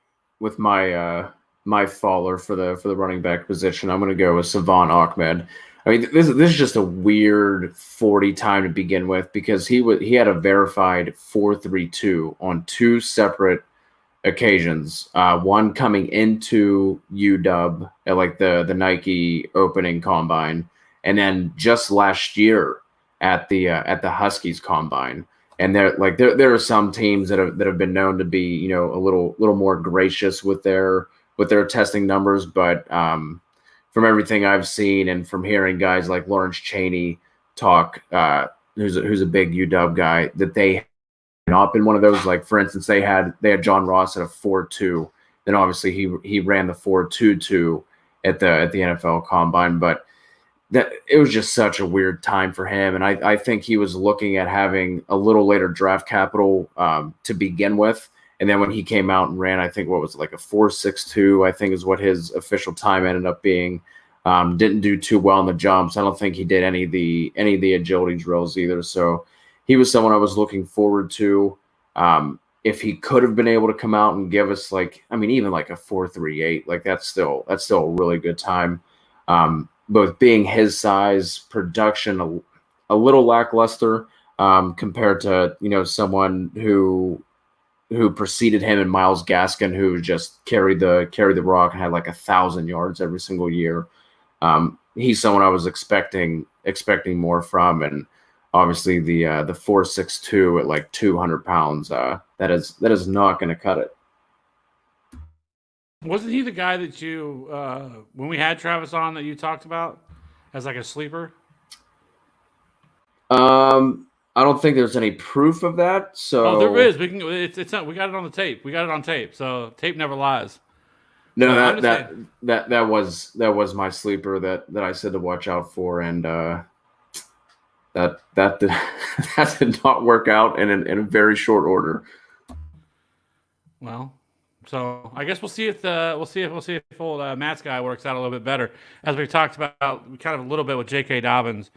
faller for the running back position. I'm going to go with Savon Ahmed. I mean, this is just a weird 40 time to begin with, because he had a verified 4.32 on 2 separate occasions. One coming into UW at like the Nike opening combine, and then just last year at the Huskies combine. And there are some teams that have been known to be a little more gracious with their testing numbers, but from everything I've seen and from hearing guys like Lawrence Chaney talk, who's a big UW guy, that they have not been one of those. Like, for instance, they had John Ross at a 4.2. Then obviously he ran the 4.22 at the NFL Combine, but that it was just such a weird time for him. And I think he was looking at having a little later draft capital to begin with. And then when he came out and ran, I think what was it, like a 4.62, I think is what his official time ended up being. Didn't do too well in the jumps. I don't think he did any of the agility drills either. So he was someone I was looking forward to. if he could have been able to come out and give us like, I mean, even like a 4.38, like that's still a really good time. Both being his size, production a little lackluster compared to someone who preceded him in Myles Gaskin, who just carried the rock and had like 1,000 yards every single year. He's someone I was expecting more from, and obviously the 4.62 at like 200 pounds, that is not going to cut it. Wasn't he the guy that you when we had Travis on that you talked about as like a sleeper? I don't think there's any proof of that. So Oh, there is. We can. It's not. We got it on the tape. We got it on tape. So tape never lies. no, So that was my sleeper that I said to watch out for, and that did not work out in a very short order. Well, so I guess we'll see if old Matt's guy works out a little bit better. As we talked about, kind of a little bit with J.K. Dobbins.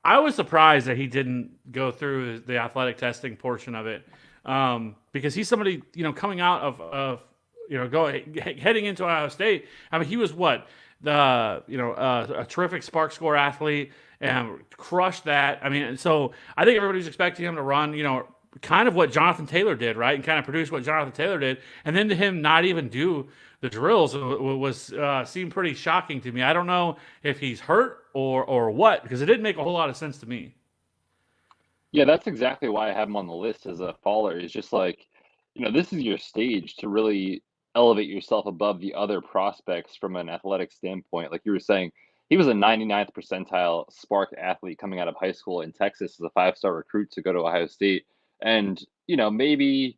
I was surprised that he didn't go through the athletic testing portion of it, because he's somebody coming out of heading into Ohio State. I mean, he was a terrific spark score athlete and crushed that. I mean, so I think everybody's expecting him to run, kind of what Jonathan Taylor did, right, and kind of produce what Jonathan Taylor did, and then to him not even do the drills was seemed pretty shocking to me. I don't know if he's hurt or what, because it didn't make a whole lot of sense to me. Yeah, that's exactly why I have him on the list as a faller. Is just like, this is your stage to really elevate yourself above the other prospects from an athletic standpoint. Like you were saying, he was a 99th percentile spark athlete coming out of high school in Texas as a 5-star recruit to go to Ohio State. And, maybe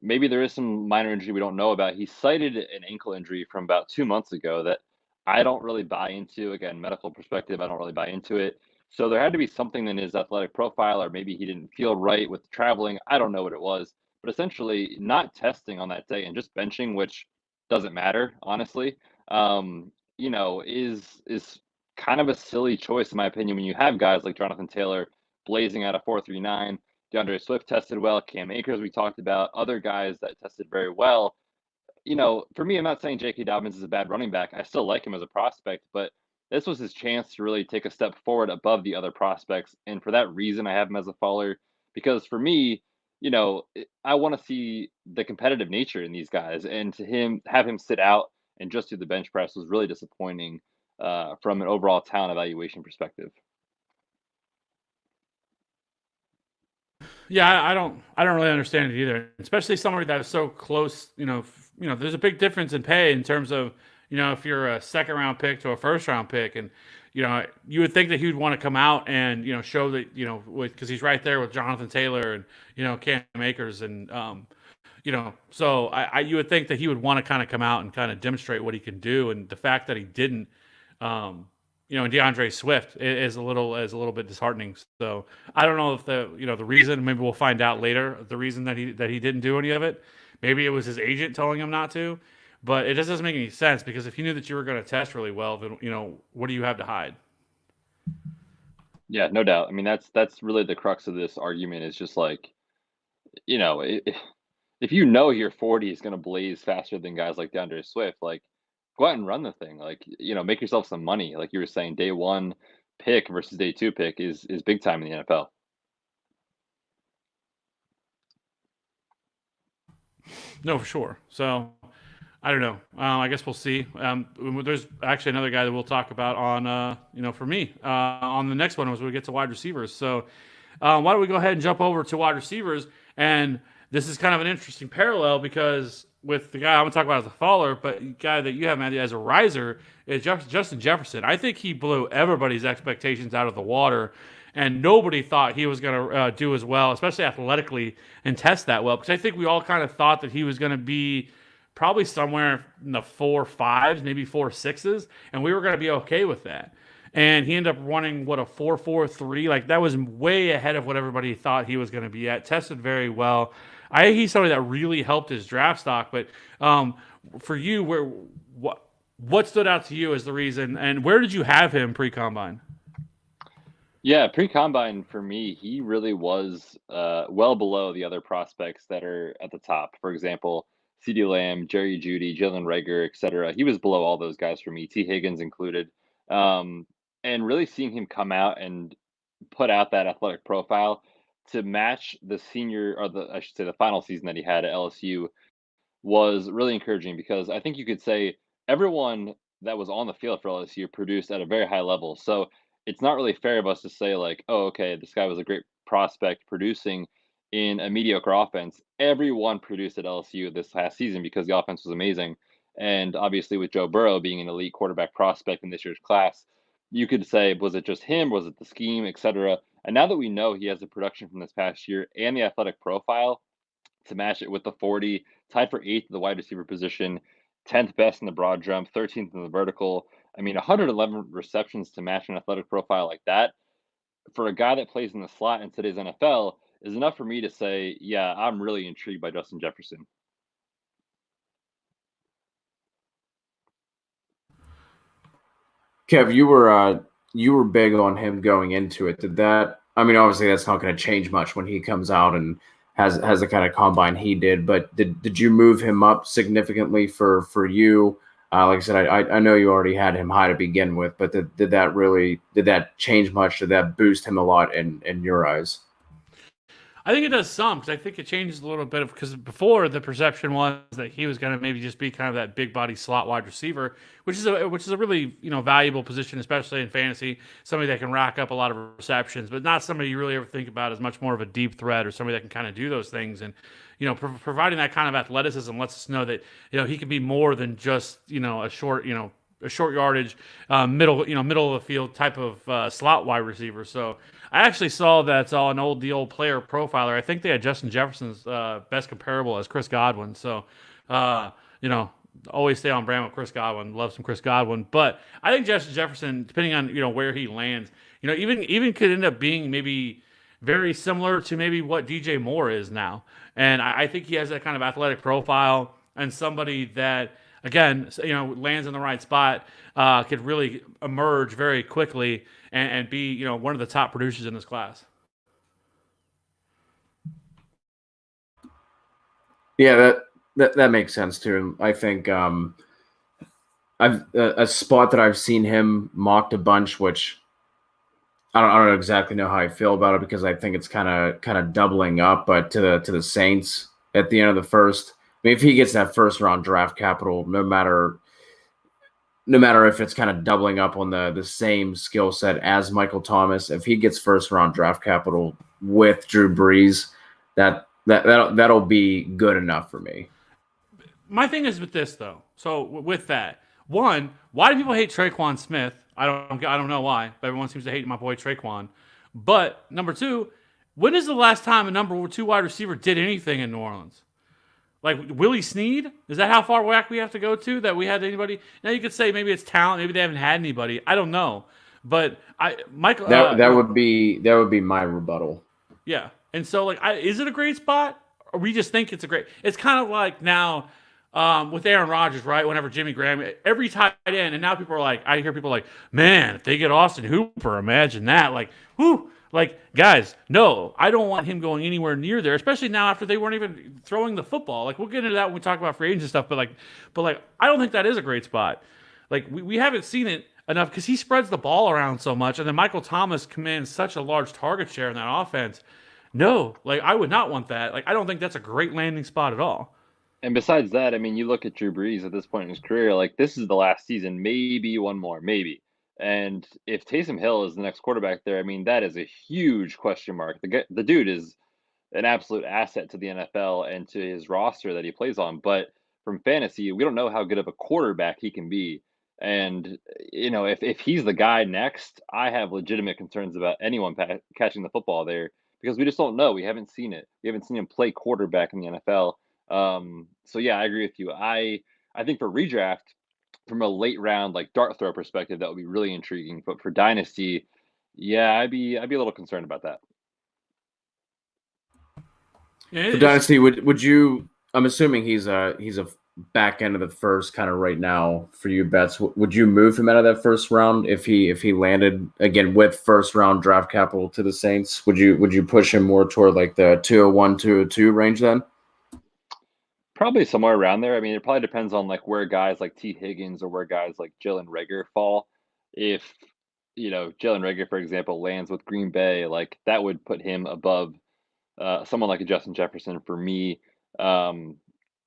there is some minor injury we don't know about. He cited an ankle injury from about 2 months ago that I don't really buy into. Again, medical perspective, I don't really buy into it. So there had to be something in his athletic profile, or maybe he didn't feel right with traveling. I don't know what it was, but essentially not testing on that day and just benching, which doesn't matter, honestly, is kind of a silly choice in my opinion when you have guys like Jonathan Taylor blazing out a 4.39. DeAndre Swift tested well. Cam Akers, we talked about, other guys that tested very well. For me, I'm not saying J.K. Dobbins is a bad running back. I still like him as a prospect, but this was his chance to really take a step forward above the other prospects. And for that reason, I have him as a faller, because for me, I want to see the competitive nature in these guys, and have him sit out and just do the bench press was really disappointing from an overall talent evaluation perspective. Yeah, I don't really understand it either, especially somebody that is so close. There's a big difference in pay in terms of if you're a second round pick to a first round pick, and you would think that he would want to come out and show that because he's right there with Jonathan Taylor and Cam Akers, and so you would think that he would want to kind of come out and kind of demonstrate what he can do, and the fact that he didn't. And DeAndre Swift is a little bit disheartening. So I don't know if the reason, maybe we'll find out later, the reason that he didn't do any of it. Maybe it was his agent telling him not to, but it just doesn't make any sense, because if you knew that you were going to test really well, then what do you have to hide? Yeah, no doubt. I mean, that's really the crux of this argument, is just like, if your 40 is going to blaze faster than guys like DeAndre Swift, like, go out and run the thing. Like, make yourself some money. Like you were saying, day 1 pick versus day 2 pick is big time in the NFL. No, for sure. So I don't know. I guess we'll see. There's actually another guy that we'll talk about on, for me, on the next one as we get to wide receivers. So why don't we go ahead and jump over to wide receivers? And this is kind of an interesting parallel, because with the guy I'm going to talk about as a faller, but the guy that you have, Matthew, as a riser is Justin Jefferson. I think he blew everybody's expectations out of the water, and nobody thought he was going to do as well, especially athletically, and test that well, because I think we all kind of thought that he was going to be probably somewhere in the 4.5s, maybe 4.6s, and we were going to be okay with that. And he ended up running, a 4.43. Like, that was way ahead of what everybody thought he was going to be at. Tested very well. I think he's somebody that really helped his draft stock. But for you, what stood out to you as the reason, and where did you have him pre-combine? Yeah, pre-combine for me, he really was well below the other prospects that are at the top. For example, CeeDee Lamb, Jerry Jeudy, Jalen Reagor, etc. He was below all those guys for me, T. Higgins included. Um, and really seeing him come out and put out that athletic profile to match the senior, or the I should say the final season that he had at LSU, was really encouraging, because I think you could say everyone that was on the field for LSU produced at a very high level. So it's not really fair of us to say like, oh, okay, this guy was a great prospect producing in a mediocre offense. Everyone produced at LSU this past season because the offense was amazing. And obviously, with Joe Burrow being an elite quarterback prospect in this year's class, you could say, was it just him? Was it the scheme, etc.? And now that we know he has the production from this past year and the athletic profile to match it with the 40, tied for eighth in the wide receiver position, 10th best in the broad jump, 13th in the vertical. I mean, 111 receptions to match an athletic profile like that for a guy that plays in the slot in today's NFL is enough for me to say, yeah, I'm really intrigued by Justin Jefferson. Kev, you were big on him going into it. Did that? I mean, obviously that's not going to change much when he comes out and has the kind of combine he did. But did you move him up significantly for you? Like I said, I know you already had him high to begin with, but did that change much? Did that boost him a lot in your eyes? I think it does some, because I think it changes a little bit, because before the perception was that he was going to maybe just be kind of that big body slot wide receiver, which is a really valuable position, especially in fantasy. Somebody that can rack up a lot of receptions, but not somebody you really ever think about as much more of a deep threat, or somebody that can kind of do those things. And providing that kind of athleticism lets us know that he can be more than just a short yardage, middle of the field type of slot wide receiver. So I actually saw that on the old player profiler. I think they had Justin Jefferson's best comparable as Chris Godwin. So, uh, you know, always stay on brand with Chris Godwin. Love some Chris Godwin, but I think Justin Jefferson, depending on where he lands, even could end up being maybe very similar to maybe what DJ Moore is now. And I think he has that kind of athletic profile, and somebody that, again, lands in the right spot, could really emerge very quickly and be, one of the top producers in this class. Yeah, that makes sense too. I think I've a spot that I've seen him mocked a bunch, which I don't exactly know how I feel about it, because I think it's kind of doubling up, but to the Saints at the end of the first. I mean, if he gets that first round draft capital, no matter if it's kind of doubling up on the same skill set as Michael Thomas, if he gets first round draft capital with Drew Brees, that'll be good enough for me. My thing is with this though. So with that, one, why do people hate Traquan Smith? I don't know why, but everyone seems to hate my boy Traquan. But number two, when is the last time a number two wide receiver did anything in New Orleans? Like Willie Snead? Is that how far back we have to go to that we had anybody? Now you could say maybe it's talent, maybe they haven't had anybody. I don't know, but Michael. That would be my rebuttal. Yeah, and so is it a great spot, or we just think it's a great? It's kind of like now with Aaron Rodgers, right? Whenever Jimmy Graham, every tight end, and now people are like, I hear people like, man, if they get Austin Hooper, imagine that. Like, whoo. Like, guys, no, I don't want him going anywhere near there, especially now after they weren't even throwing the football. Like, we'll get into that when we talk about free agents and stuff, but I don't think that is a great spot. Like, we haven't seen it enough because he spreads the ball around so much, and then Michael Thomas commands such a large target share in that offense. No, I would not want that. Like, I don't think that's a great landing spot at all. And besides that, I mean, you look at Drew Brees at this point in his career, like this is the last season, maybe one more, maybe. And if Taysom Hill is the next quarterback there, I mean, that is a huge question mark. The dude is an absolute asset to the NFL and to his roster that he plays on. But from fantasy, we don't know how good of a quarterback he can be. And if he's the guy next, I have legitimate concerns about anyone catching the football there, because we just don't know. We haven't seen it. We haven't seen him play quarterback in the NFL. So yeah, I agree with you. I think for redraft, from a late round like dart throw perspective, that would be really intriguing. But for dynasty, yeah, I'd be a little concerned about that. Yeah, For dynasty, would you? I'm assuming he's a back end of the first, kind of right now for you, Betts. Would you move him out of that first round if he landed again with first round draft capital to the Saints? Would you push him more toward like the 201, 202 range then? Probably somewhere around there. I mean, it probably depends on like where guys like T. Higgins or where guys like Jalen Reagor fall. If Jalen Reagor, for example, lands with Green Bay, like that would put him above someone like a Justin Jefferson for me. Um,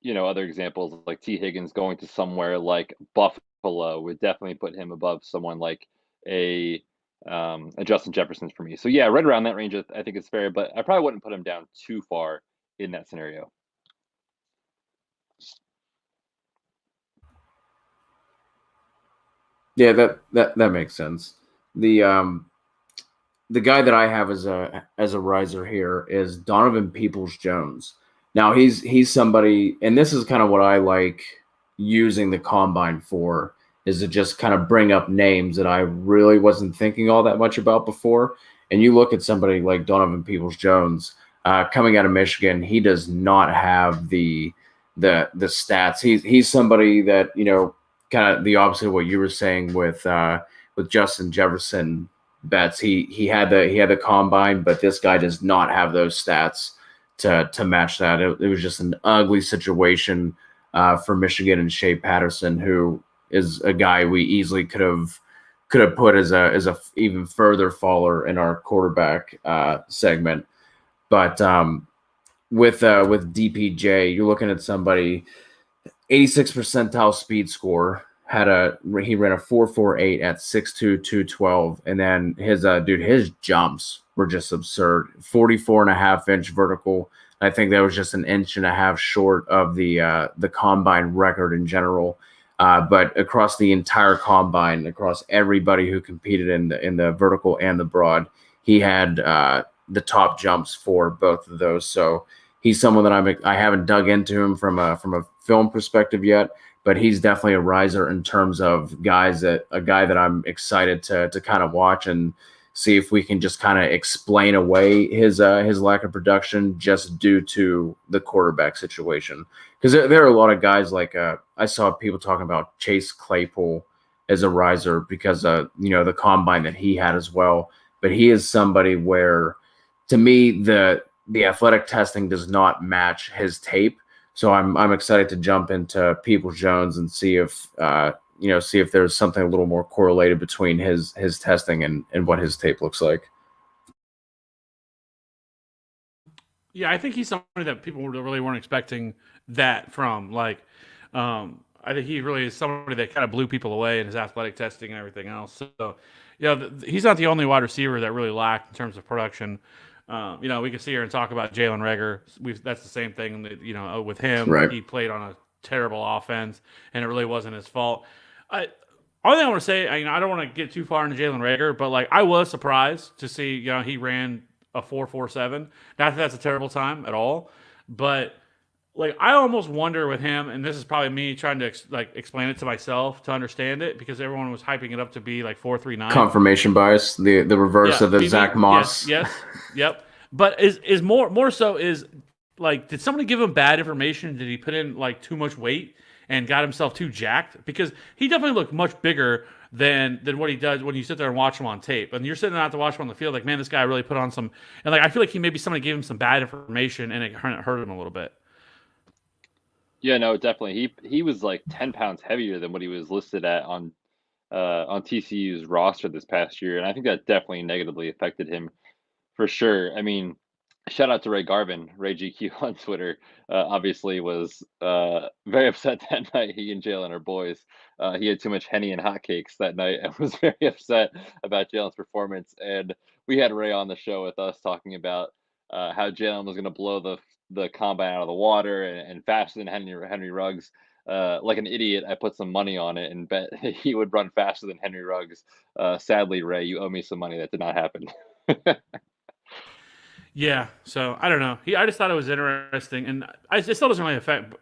other examples like T. Higgins going to somewhere like Buffalo would definitely put him above someone like a a Justin Jefferson for me. So yeah, right around that range, I think it's fair, but I probably wouldn't put him down too far in that scenario. Yeah, that makes sense. The guy that I have as a riser here is Donovan Peoples Jones. Now he's somebody, and this is kind of what I like using the combine for, is to just kind of bring up names that I really wasn't thinking all that much about before. And you look at somebody like Donovan Peoples Jones coming out of Michigan, he does not have the stats. He's somebody that kind of the opposite of what you were saying with Justin Jefferson. Betts. He had the combine, but this guy does not have those stats to match that. It was just an ugly situation for Michigan and Shea Patterson, who is a guy we easily could have put as a even further faller in our quarterback segment. But with DPJ, you're looking at somebody 86 percentile speed score. He ran a 4.48 at 6'2", 212, and then his jumps were just absurd. 44.5-inch vertical. I think that was just an inch and a half short of the combine record in general. But across the entire combine, across everybody who competed in the vertical and the broad, he had the top jumps for both of those. So he's someone that I haven't dug into him from a film perspective yet, but he's definitely a riser in terms of a guy that I'm excited to kind of watch and see if we can just kind of explain away his lack of production just due to the quarterback situation. Because there are a lot of guys like I saw people talking about Chase Claypool as a riser because the combine that he had as well. But he is somebody where, to me, the athletic testing does not match his tape. So I'm excited to jump into Peoples Jones and see if there's something a little more correlated between his testing and what his tape looks like. Yeah, I think he's somebody that people really weren't expecting that from. Like, I think he really is somebody that kind of blew people away in his athletic testing and everything else. So, he's not the only wide receiver that really lacked in terms of production. We can sit here and talk about Jalen Reagor. That's the same thing that, with him. Right. He played on a terrible offense, and it really wasn't his fault. Only thing I want to say, I don't want to get too far into Jalen Reagor, but like I was surprised to see, he ran a 4.47. Not that that's a terrible time at all, but like I almost wonder with him, and this is probably me trying to explain it to myself to understand it, because everyone was hyping it up to be like 4.39. Confirmation bias, the reverse of the Zach Moss. Yes, yep. But is more so is like, did somebody give him bad information? Did he put in like too much weight and got himself too jacked? Because he definitely looked much bigger than what he does when you sit there and watch him on tape. And you're sitting out to watch him on the field, like, man, this guy really put on some. And like I feel like maybe somebody gave him some bad information and it hurt him a little bit. Yeah, no, definitely. He was like 10 pounds heavier than what he was listed at on TCU's roster this past year, and I think that definitely negatively affected him for sure. I mean, shout out to Ray Garvin, Ray GQ on Twitter. Obviously, was very upset that night. He and Jalen are boys. He had too much Henny and hotcakes that night and was very upset about Jalen's performance. And we had Ray on the show with us talking about how Jalen was going to blow the combine out of the water and faster than Henry Ruggs. Like an idiot, I put some money on it and bet he would run faster than Henry Ruggs. Sadly, Ray, you owe me some money. That did not happen. Yeah, so I don't know. I just thought it was interesting, and it still doesn't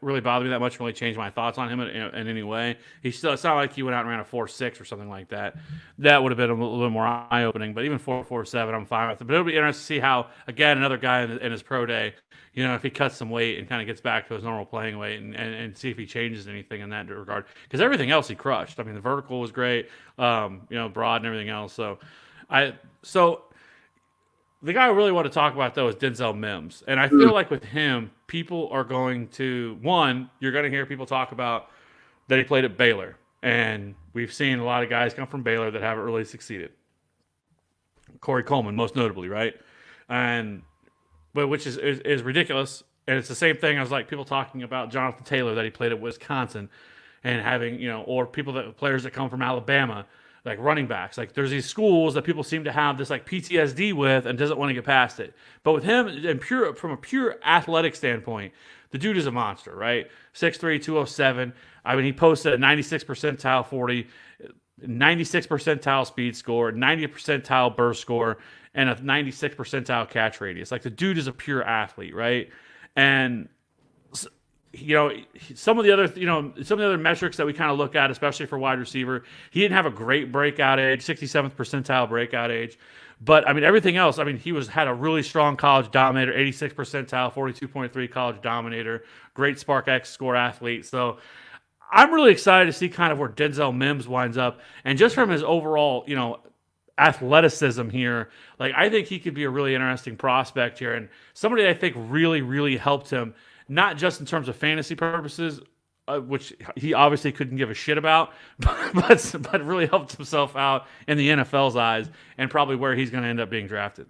really bother me that much. Really change my thoughts on him in any way. It's not like he went out and ran a 4.6 or something like that. That would have been a little bit more eye opening. But even 4.47, I'm fine with it. But it'll be interesting to see how, again, another guy in his pro day, if he cuts some weight and kind of gets back to his normal playing weight, and see if he changes anything in that regard. Because everything else he crushed. I mean, the vertical was great. Broad and everything else. So the guy I really want to talk about, though, is Denzel Mims. And I feel like with him, people are going to, you're going to hear people talk about that he played at Baylor. And we've seen a lot of guys come from Baylor that haven't really succeeded. Corey Coleman, most notably, right? But which is ridiculous. And it's the same thing as like people talking about Jonathan Taylor that he played at Wisconsin and having, or players that come from Alabama, like running backs. Like there's these schools that people seem to have this like PTSD with and doesn't want to get past it. But with him, from a pure athletic standpoint, the dude is a monster, right? 6'3", 207. I mean, he posted a 96 percentile 40, 96 percentile speed score, 90 percentile burst score, and a 96 percentile catch radius. Like the dude is a pure athlete, right? And some of the other metrics that we kind of look at, especially for wide receiver, he didn't have a great breakout age, 67th percentile breakout age. But I mean, everything else, I mean, he had a really strong college dominator, 86 percentile, 42.3 college dominator, great Spark X score athlete. So I'm really excited to see kind of where Denzel Mims winds up. And just from his overall, athleticism here, like I think he could be a really interesting prospect here, and somebody I think really, really helped him, not just in terms of fantasy purposes, which he obviously couldn't give a shit about, but really helped himself out in the NFL's eyes, and probably where he's going to end up being drafted.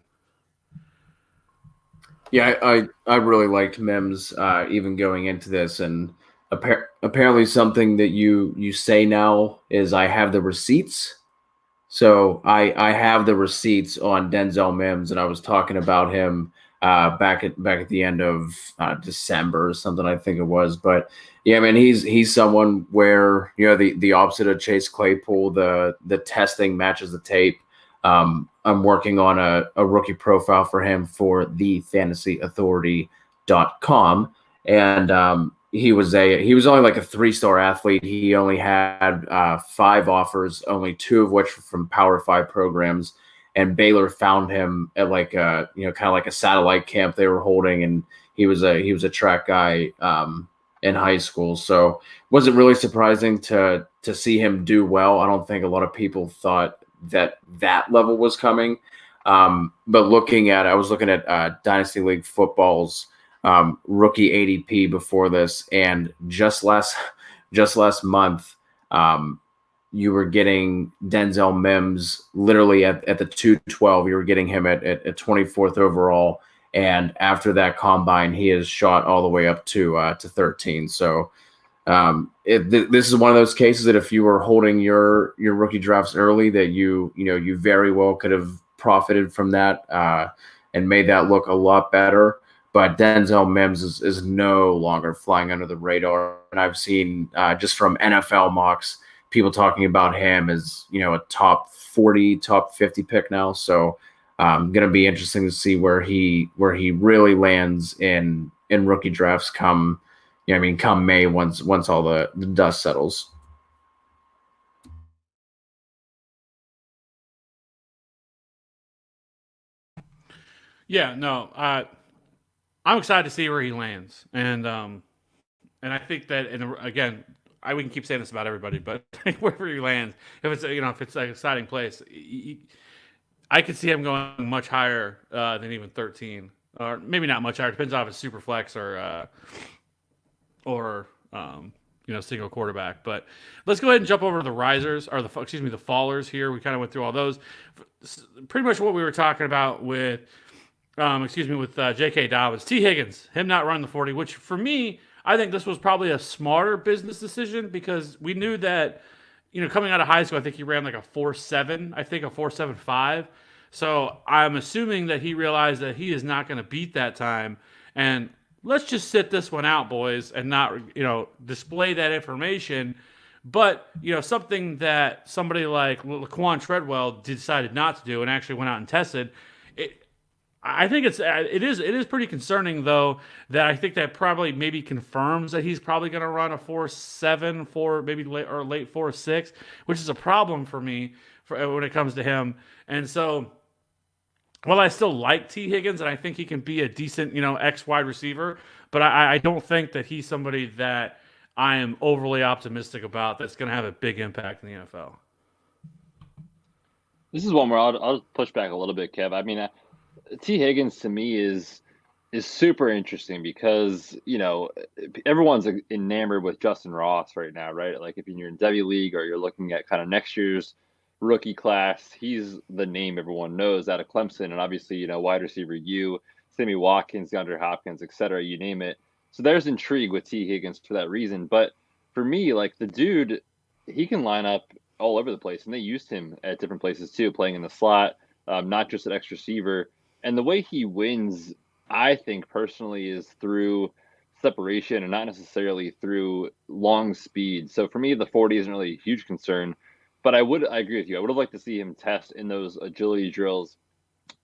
Yeah, I really liked Mims even going into this, and apparently something that you say now is I have the receipts. So I have the receipts on Denzel Mims, and I was talking about him back at the end of December or something, I think it was. But yeah, man, he's someone where the opposite of Chase Claypool, the testing matches the tape. I'm working on a rookie profile for him for thefantasyauthority.com, and he was only like a 3-star athlete. He only had 5 offers, only 2 of which were from Power 5 programs. And Baylor found him at like a kind of like a satellite camp they were holding, and he was a track guy in high school. So wasn't really surprising to see him do well. I don't think a lot of people thought that level was coming. But I was looking at Dynasty League Football's rookie ADP before this, and just last month, you were getting Denzel Mims literally at the 212. You were getting him at 24th overall, and after that combine, he has shot all the way up to 13. So this is one of those cases that if you were holding your rookie drafts early, that you very well could have profited from that and made that look a lot better. But Denzel Mims is no longer flying under the radar. And I've seen just from NFL mocks, people talking about him as, a top 40, top 50 pick now. So going to be interesting to see where he really lands in rookie drafts come May once all the dust settles. Yeah, no, I'm excited to see where he lands, and I think that, and again, we can keep saying this about everybody, but wherever he lands, if it's an exciting place, I could see him going much higher than even 13, or maybe not much higher. Depends on if it's super flex or single quarterback. But let's go ahead and jump over to the risers, or the fallers here. We kind of went through all those. Pretty much what we were talking about with. With J.K. Dobbins. T. Higgins, him not running the 40, which for me, I think this was probably a smarter business decision, because we knew that, coming out of high school, I think he ran like a 4.7, a 4.75. So I'm assuming that he realized that he is not going to beat that time. And let's just sit this one out, boys, and not, display that information. But, something that somebody like Laquan Treadwell decided not to do and actually went out and tested, I think it is pretty concerning though that I think that probably maybe confirms that he's probably going to run a 4.7, maybe late 4.6, which is a problem for me when it comes to him. And so, while I still like T Higgins and I think he can be a decent X wide receiver, but I don't think that he's somebody that I am overly optimistic about that's going to have a big impact in the NFL. This is one where I'll push back a little bit, Kev. I mean, T Higgins to me is super interesting because everyone's enamored with Justin Ross right now, right? Like if you're in Devy League or you're looking at kind of next year's rookie class, he's the name everyone knows out of Clemson, and obviously wide receiver Sammy Watkins, DeAndre Hopkins, etc. You name it. So there's intrigue with T Higgins for that reason. But for me, like the dude, he can line up all over the place, and they used him at different places too, playing in the slot, not just at X receiver. And the way he wins, I think personally, is through separation and not necessarily through long speed. So for me, the 40 isn't really a huge concern. But I agree with you. I would have liked to see him test in those agility drills,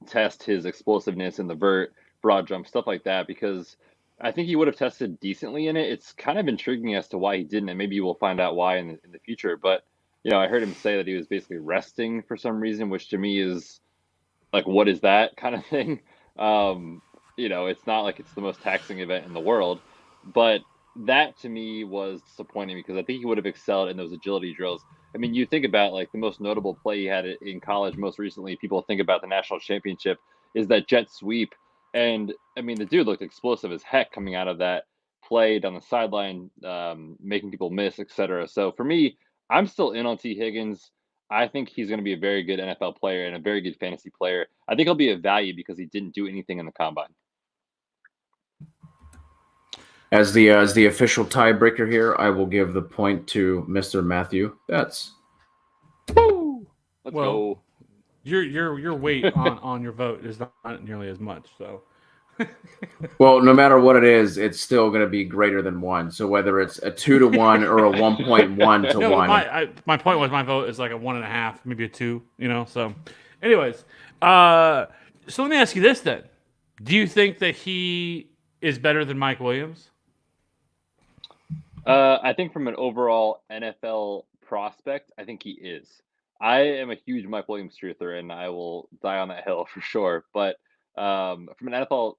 test his explosiveness in the vert, broad jump, stuff like that, because I think he would have tested decently in it. It's kind of intriguing as to why he didn't, and maybe we'll find out why in the future. But I heard him say that he was basically resting for some reason, which to me is like, what is that kind of thing? It's not like it's the most taxing event in the world, but that to me was disappointing because I think he would have excelled in those agility drills. I mean, you think about like the most notable play he had in college most recently, people think about the national championship, is that jet sweep. And I mean, the dude looked explosive as heck coming out of that play down the sideline, making people miss, etc. So for me, I'm still in on T Higgins. I think he's going to be a very good NFL player and a very good fantasy player. I think he'll be a value because he didn't do anything in the combine. As the official tiebreaker here, I will give the point to Mr. Matthew Betts. Let's go. Your weight on your vote is not nearly as much. So, well, no matter what it is, it's still going to be greater than 1. So whether it's a 2-1 or a 1.1 to 1. My point was my vote is like a 1.5, maybe a 2. So, anyways, so let me ask you this then: do you think that he is better than Mike Williams? I think from an overall NFL prospect, I think he is. I am a huge Mike Williams truther, and I will die on that hill for sure. But from an NFL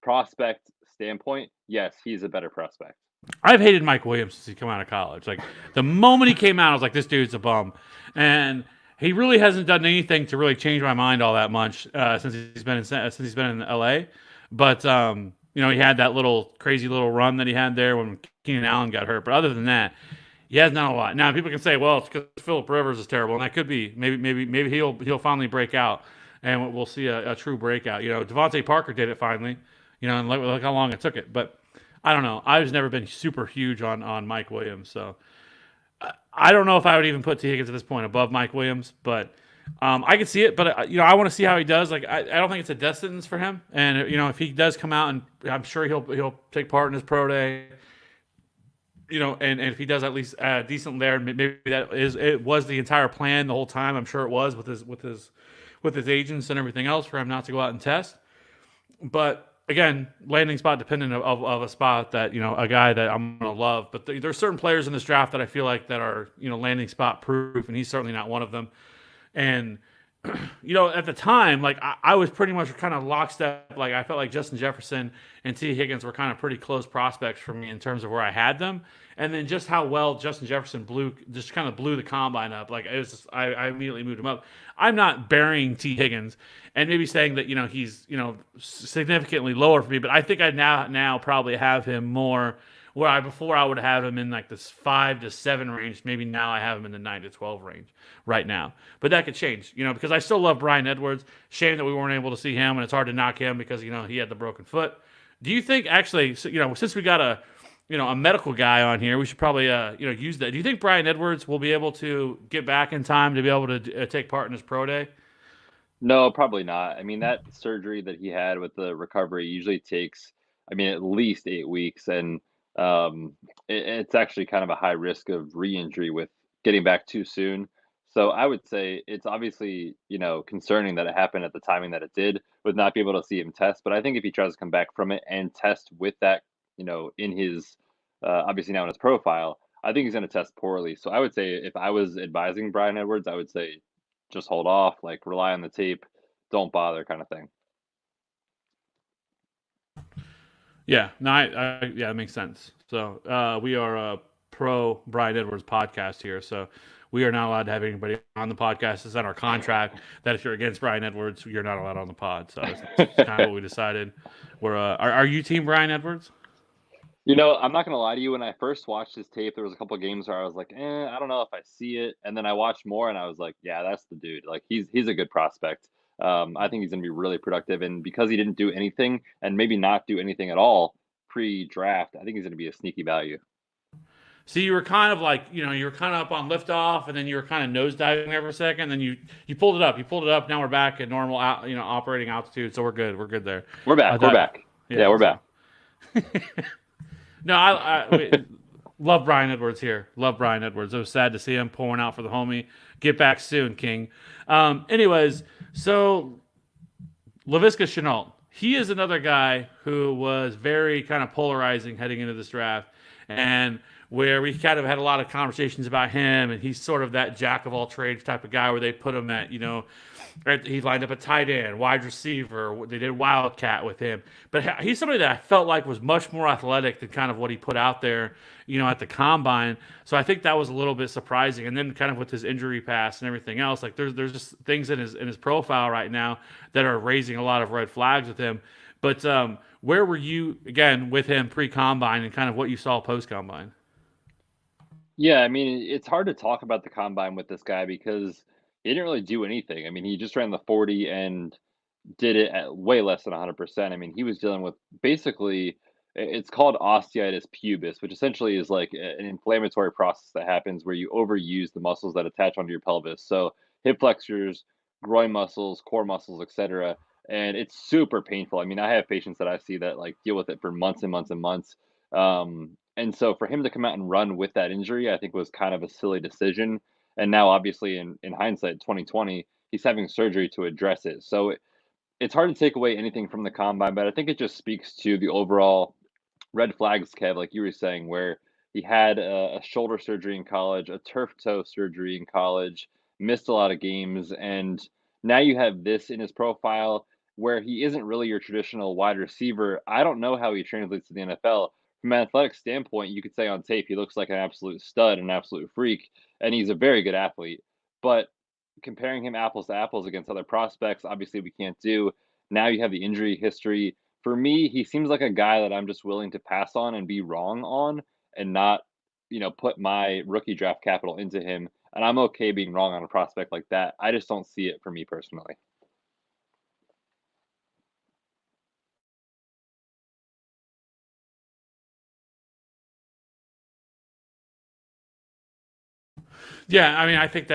prospect standpoint, yes, he's a better prospect. I've hated Mike Williams since he came out of college. Like the moment he came out, I was like, this dude's a bum, and he really hasn't done anything to really change my mind all that much since he's been in LA. But he had that crazy little run that he had there when Keenan Allen got hurt. But other than that, he has not a lot. Now people can say, well, it's because Phillip Rivers is terrible, and that could be. Maybe he'll finally break out, and we'll see a true breakout. Devontae Parker did it finally. And look how long it took it. But I don't know. I've never been super huge on Mike Williams, so I don't know if I would even put T Higgins at this point above Mike Williams, but I can see it. But I want to see how he does. Like I don't think it's a death sentence for him. And if he does come out, and I'm sure he'll take part in his pro day. And if he does at least decent there, maybe it was the entire plan the whole time. I'm sure it was with his agents and everything else for him not to go out and test. But again, landing spot dependent of a spot that a guy that I'm gonna love. But there's certain players in this draft that I feel like that are landing spot proof, and he's certainly not one of them. And at the time, like I was pretty much kind of lockstep. Like I felt like Justin Jefferson and T Higgins were kind of pretty close prospects for me in terms of where I had them, and then just how well Justin Jefferson blew the combine up. Like it was just, I immediately moved him up. I'm not burying T Higgins and maybe saying that he's significantly lower for me, but I think I now probably have him more. Where before I would have him in like this 5 to 7 range, maybe now I have him in the 9 to 12 range right now. But that could change, because I still love Bryan Edwards. Shame that we weren't able to see him, and it's hard to knock him because he had the broken foot. Do you think actually, since we got a medical guy on here, we should probably use that. Do you think Bryan Edwards will be able to get back in time to be able to take part in his pro day? No, probably not. I mean, that surgery that he had with the recovery usually takes, at least 8 weeks, and it's actually kind of a high risk of re-injury with getting back too soon. So I would say it's obviously, concerning that it happened at the timing that it did with not be able to see him test. But I think if he tries to come back from it and test with that, in his obviously now in his profile, I think he's going to test poorly. So I would say if I was advising Brian Edwards, I would say just hold off, like rely on the tape, don't bother, kind of thing. Yeah, no, yeah, it makes sense. So we are a pro Brian Edwards podcast here, so we are not allowed to have anybody on the podcast. It's on our contract that if you're against Brian Edwards, you're not allowed on the pod. So that's kind of what we decided. We're are you team Brian Edwards? I'm not gonna lie to you. When I first watched his tape, there was a couple of games where I was like, I don't know if I see it. And then I watched more, and I was like, yeah, that's the dude. Like he's a good prospect. I think he's gonna be really productive, and because he didn't do anything, and maybe not do anything at all pre-draft, I think he's gonna be a sneaky value. So you were kind of like, you were kind of up on liftoff, and then you were kind of nosediving there for a second. Then you pulled it up. You pulled it up. Now we're back at normal, operating altitude. So we're good. We're good there. We're back. We're back. Yeah, we're back. No, I love Brian Edwards here. Love Brian Edwards. It was sad to see him pouring out for the homie. Get back soon, King. Anyways, so Laviska Shenault. He is another guy who was very kind of polarizing heading into this draft, and where we kind of had a lot of conversations about him, and he's sort of that jack of all trades type of guy where they put him at, he lined up a tight end, wide receiver. They did Wildcat with him. But he's somebody that I felt like was much more athletic than kind of what he put out there, at the combine. So I think that was a little bit surprising. And then kind of with his injury past and everything else, like there's just things in his profile right now that are raising a lot of red flags with him. But where were you, again, with him pre-combine and kind of what you saw post-combine? Yeah, I mean, it's hard to talk about the combine with this guy because he didn't really do anything. I mean, he just ran the 40 and did it at way less than 100%. I mean, he was dealing with basically, it's called osteitis pubis, which essentially is like an inflammatory process that happens where you overuse the muscles that attach onto your pelvis. So hip flexors, groin muscles, core muscles, etc. And it's super painful. I mean, I have patients that I see that like deal with it for months and months and months. And so for him to come out and run with that injury, I think was kind of a silly decision. And now, obviously, in hindsight, 2020, he's having surgery to address it. So it's hard to take away anything from the combine, but I think it just speaks to the overall red flags, Kev, like you were saying, where he had a shoulder surgery in college, a turf toe surgery in college, missed a lot of games, and now you have this in his profile where he isn't really your traditional wide receiver. I don't know how he translates to the NFL. From an athletic standpoint, you could say on tape he looks like an absolute stud, an absolute freak, and he's a very good athlete. But comparing him apples to apples against other prospects, obviously we can't do. Now you have the injury history. For me, he seems like a guy that I'm just willing to pass on and be wrong on and not, put my rookie draft capital into him. And I'm okay being wrong on a prospect like that. I just don't see it for me personally. Yeah, I mean, I think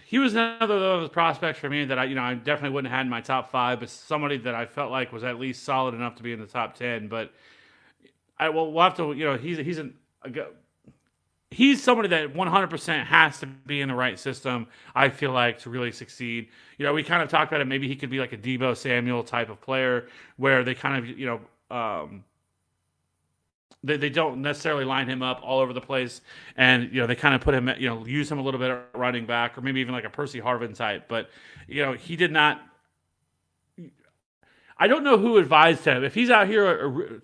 he was another of those prospects for me that I definitely wouldn't have had in my top 5, but somebody that I felt like was at least solid enough to be in the top 10. But we'll have to, he's somebody that 100% has to be in the right system, I feel like, to really succeed. We kind of talked about it. Maybe he could be like a Deebo Samuel type of player where they kind of, they don't necessarily line him up all over the place, and they kind of put him, use him a little bit at running back, or maybe even like a Percy Harvin type. But he did not. I don't know who advised him if he's out here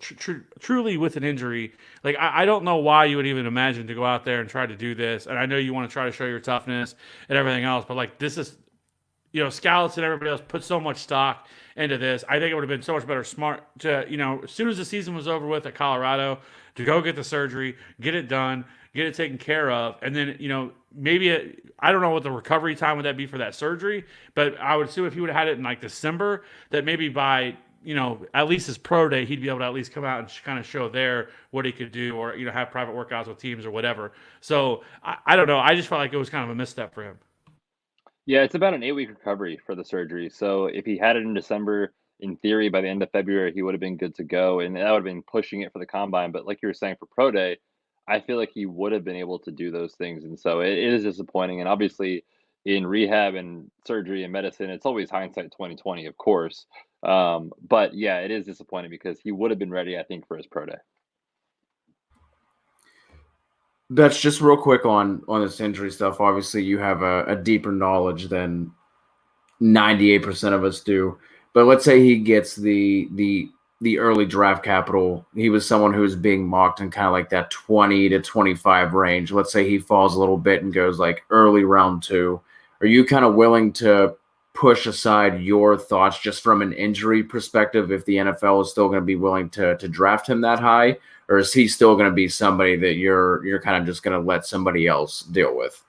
truly with an injury. Like I don't know why you would even imagine to go out there and try to do this. And I know you want to try to show your toughness and everything else, but like this is. Scouts and everybody else put so much stock into this. I think it would have been so much better smart to, as soon as the season was over with at Colorado, to go get the surgery, get it done, get it taken care of. And then, maybe, I don't know what the recovery time would that be for that surgery, but I would assume if he would have had it in like December, that maybe by, at least his pro day, he'd be able to at least come out and kind of show there what he could do, or, have private workouts with teams or whatever. So I don't know. I just felt like it was kind of a misstep for him. Yeah, it's about an 8-week recovery for the surgery. So if he had it in December, in theory, by the end of February, he would have been good to go, and that would have been pushing it for the combine. But like you were saying, for pro day, I feel like he would have been able to do those things, and so it is disappointing. And obviously, in rehab and surgery and medicine, it's always hindsight 2020, of course. But yeah, it is disappointing because he would have been ready, I think, for his pro day. That's just real quick on this injury stuff. Obviously, you have a deeper knowledge than 98% of us do. But let's say he gets the early draft capital. He was someone who was being mocked in kind of like that 20 to 25 range. Let's say he falls a little bit and goes like early round 2. Are you kind of willing to push aside your thoughts just from an injury perspective if the NFL is still going to be willing to draft him that high? Or is he still going to be somebody that you're kind of just going to let somebody else deal with?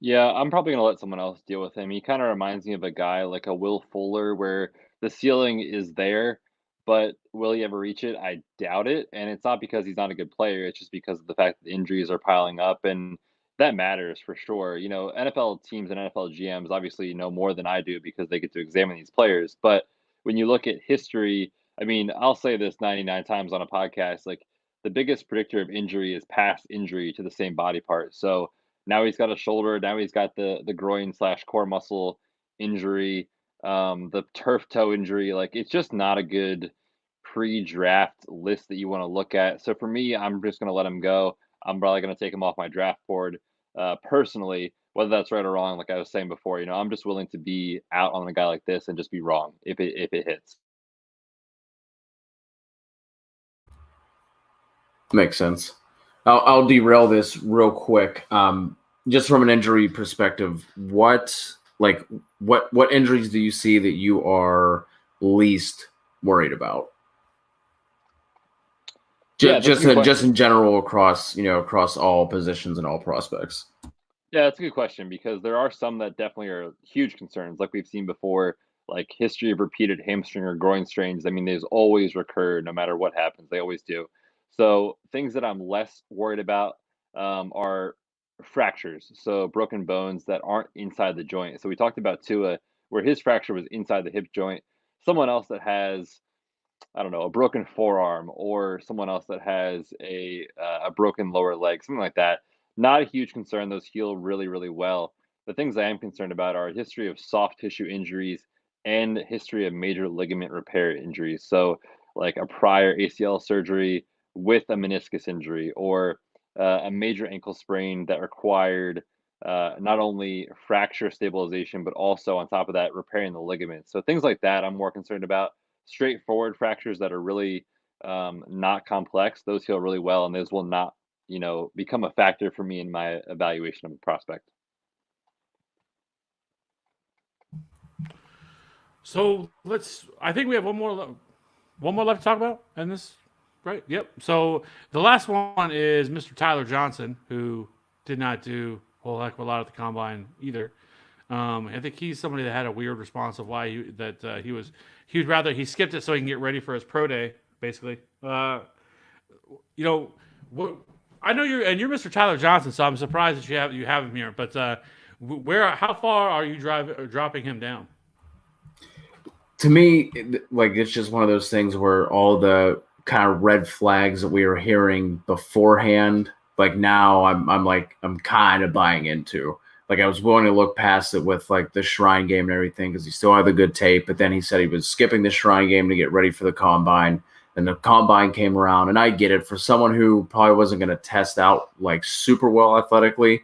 Yeah, I'm probably gonna let someone else deal with him. He kind of reminds me of a guy like a Will Fuller, where the ceiling is there, but will he ever reach it? I doubt it. And it's not because he's not a good player, it's just because of the fact that injuries are piling up, and that matters for sure. NFL teams and NFL GMs obviously know more than I do because they get to examine these players. But when you look at history, I mean, I'll say this 99 times on a podcast, like the biggest predictor of injury is past injury to the same body part. So now he's got a shoulder. Now he's got the groin slash core muscle injury, the turf toe injury. Like it's just not a good pre-draft list that you want to look at. So for me, I'm just going to let him go. I'm probably going to take him off my draft board. Personally, whether that's right or wrong, like I was saying before, I'm just willing to be out on a guy like this and just be wrong if it hits. Makes sense. I'll derail this real quick. Just from an injury perspective, what injuries do you see that you are least worried about? Yeah, that's a good Just question. in general across all positions and all prospects. Yeah, that's a good question because there are some that definitely are huge concerns, like we've seen before, like history of repeated hamstring or groin strains. I mean, these always recur no matter what happens. They always do. So things that I'm less worried about are fractures, so broken bones that aren't inside the joint. So we talked about Tua, where his fracture was inside the hip joint. Someone else that has, I don't know, a broken forearm, or someone else that has a broken lower leg, something like that. Not a huge concern. Those heal really, really well. The things I am concerned about are a history of soft tissue injuries and history of major ligament repair injuries. So, like a prior ACL surgery with a meniscus injury, or a major ankle sprain that required not only fracture stabilization, but also on top of that, repairing the ligaments. So, things like that I'm more concerned about. Straightforward fractures that are really not complex, those heal really well, and those will not, become a factor for me in my evaluation of a prospect. So I think we have one more left to talk about in this, right? Yep. So the last one is Mr. Tyler Johnson, who did not do a whole heck of a lot at the combine either. I think he's somebody that had a weird response of why he skipped it so he can get ready for his pro day, basically. What I know you're Mr. Tyler Johnson, so I'm surprised that you have him here. But how far are you dropping him down? To me, like it's just one of those things where all the kind of red flags that we were hearing beforehand, like now I'm kind of buying into. Like I was willing to look past it with like the Shrine game and everything because he still had the good tape. But then he said he was skipping the Shrine game to get ready for the combine. And the combine came around, and I get it for someone who probably wasn't going to test out like super well athletically.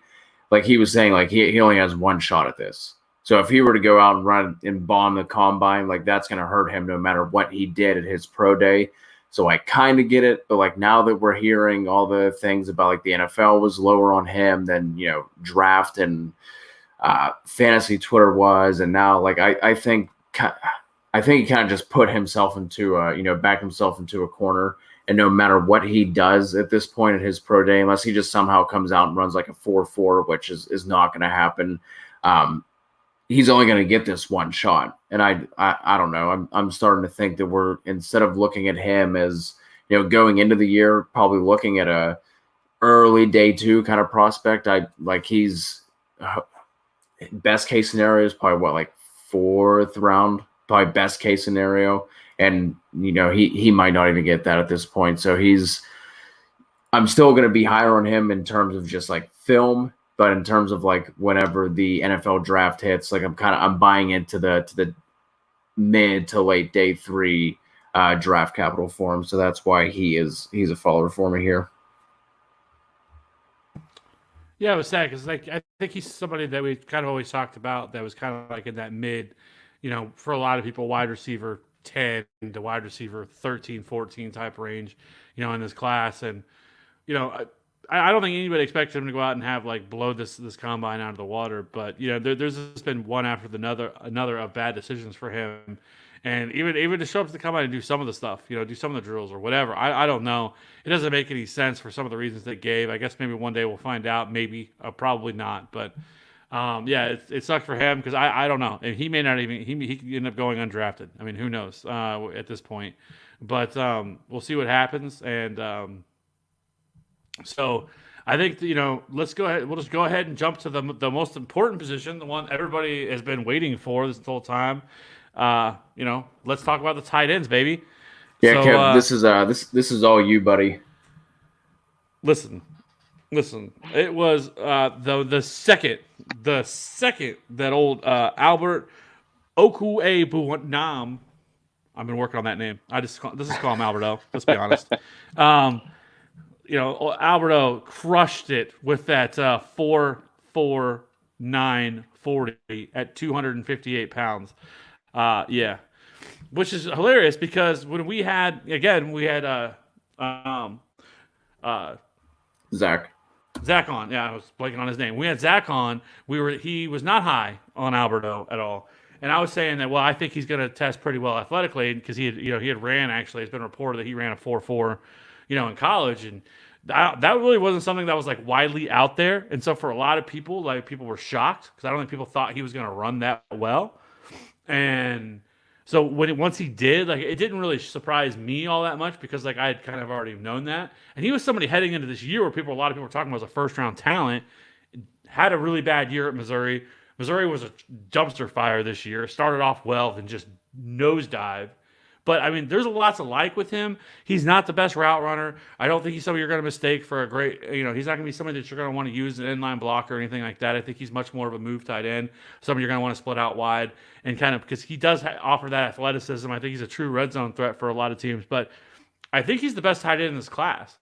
Like he was saying, like he only has one shot at this. So if he were to go out and run and bomb the combine, like that's going to hurt him no matter what he did at his pro day. So I kind of get it, but like now that we're hearing all the things about like the NFL was lower on him than draft and fantasy Twitter was, and now like I think he kind of just put himself into backed himself into a corner, and no matter what he does at this point at his pro day, unless he just somehow comes out and runs like a 4.4, which is not going to happen. He's only going to get this one shot. And I don't know. I'm starting to think that we're, instead of looking at him as, going into the year, probably looking at a early day 2 kind of prospect. He's best case scenario is probably like 4th round, probably best case scenario. And, he might not even get that at this point. So he's I'm still going to be higher on him in terms of just like film, but in terms of like whenever the NFL draft hits, like I'm buying into the mid to late day 3 draft capital for him. So that's why he's a follower for me here. Yeah, it was sad because like I think he's somebody that we kind of always talked about that was kind of like in that mid, for a lot of people, wide receiver 10 to wide receiver 13, 14 type range, in this class. And, I don't think anybody expected him to go out and have like blow this combine out of the water. But, there's just been one after another of bad decisions for him. And even to show up to the combine and do some of the stuff, do some of the drills or whatever. I don't know. It doesn't make any sense for some of the reasons they gave. I guess maybe one day we'll find out. Maybe, probably not. But yeah, it sucked for him because I don't know. And he may not even he could end up going undrafted. I mean, who knows at this point. But we'll see what happens. And so I think let's go ahead. We'll just go ahead and jump to the most important position, the one everybody has been waiting for this whole time. Let's talk about the tight ends, baby. Yeah, So, Kev, this is all you, buddy. Listen. It was the second that old Albert Okwuegbunam. I've been working on that name. Let's just call him Alberto. Let's be honest. Alberto crushed it with that 4.4940 at 258 pounds. Yeah, which is hilarious because when we had Zach on. Yeah, I was blanking on his name. We had Zach on. He was not high on Alberto at all. And I was saying that, well, I think he's going to test pretty well athletically because he had ran, actually. It's been reported that he ran a 4.4, in college. And that really wasn't something that was like widely out there. And so for a lot of people, like people were shocked because I don't think people thought he was going to run that well. And so once he did, like it didn't really surprise me all that much because like I had kind of already known that. And he was somebody heading into this year where a lot of people were talking about as a first round talent, had a really bad year at Missouri. Missouri was a dumpster fire this year. Started off well and just nosedive. But I mean, there's a lot to like with him. He's not the best route runner. I don't think he's somebody you're going to mistake for a great, he's not going to be somebody that you're going to want to use an inline blocker or anything like that. I think he's much more of a move tight end, somebody you're going to want to split out wide and kind of, because he does offer that athleticism. I think he's a true red zone threat for a lot of teams, but I think he's the best tight end in this class.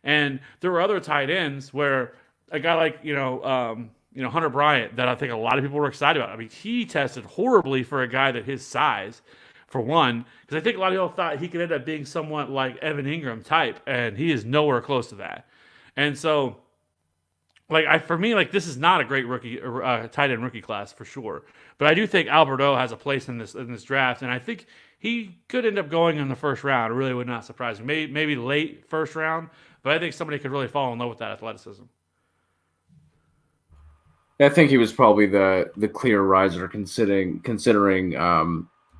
And there were other tight ends where a guy like, Hunter Bryant that I think a lot of people were excited about. I mean, he tested horribly for a guy that his size. For one, because I think a lot of people thought he could end up being somewhat like Evan Ingram type, and he is nowhere close to that. And so, for me, this is not a great rookie tight end rookie class for sure. But I do think Alberto has a place in this draft, and I think he could end up going in the first round. It really would not surprise me. Maybe late first round, but I think somebody could really fall in love with that athleticism. I think he was probably the clear riser considering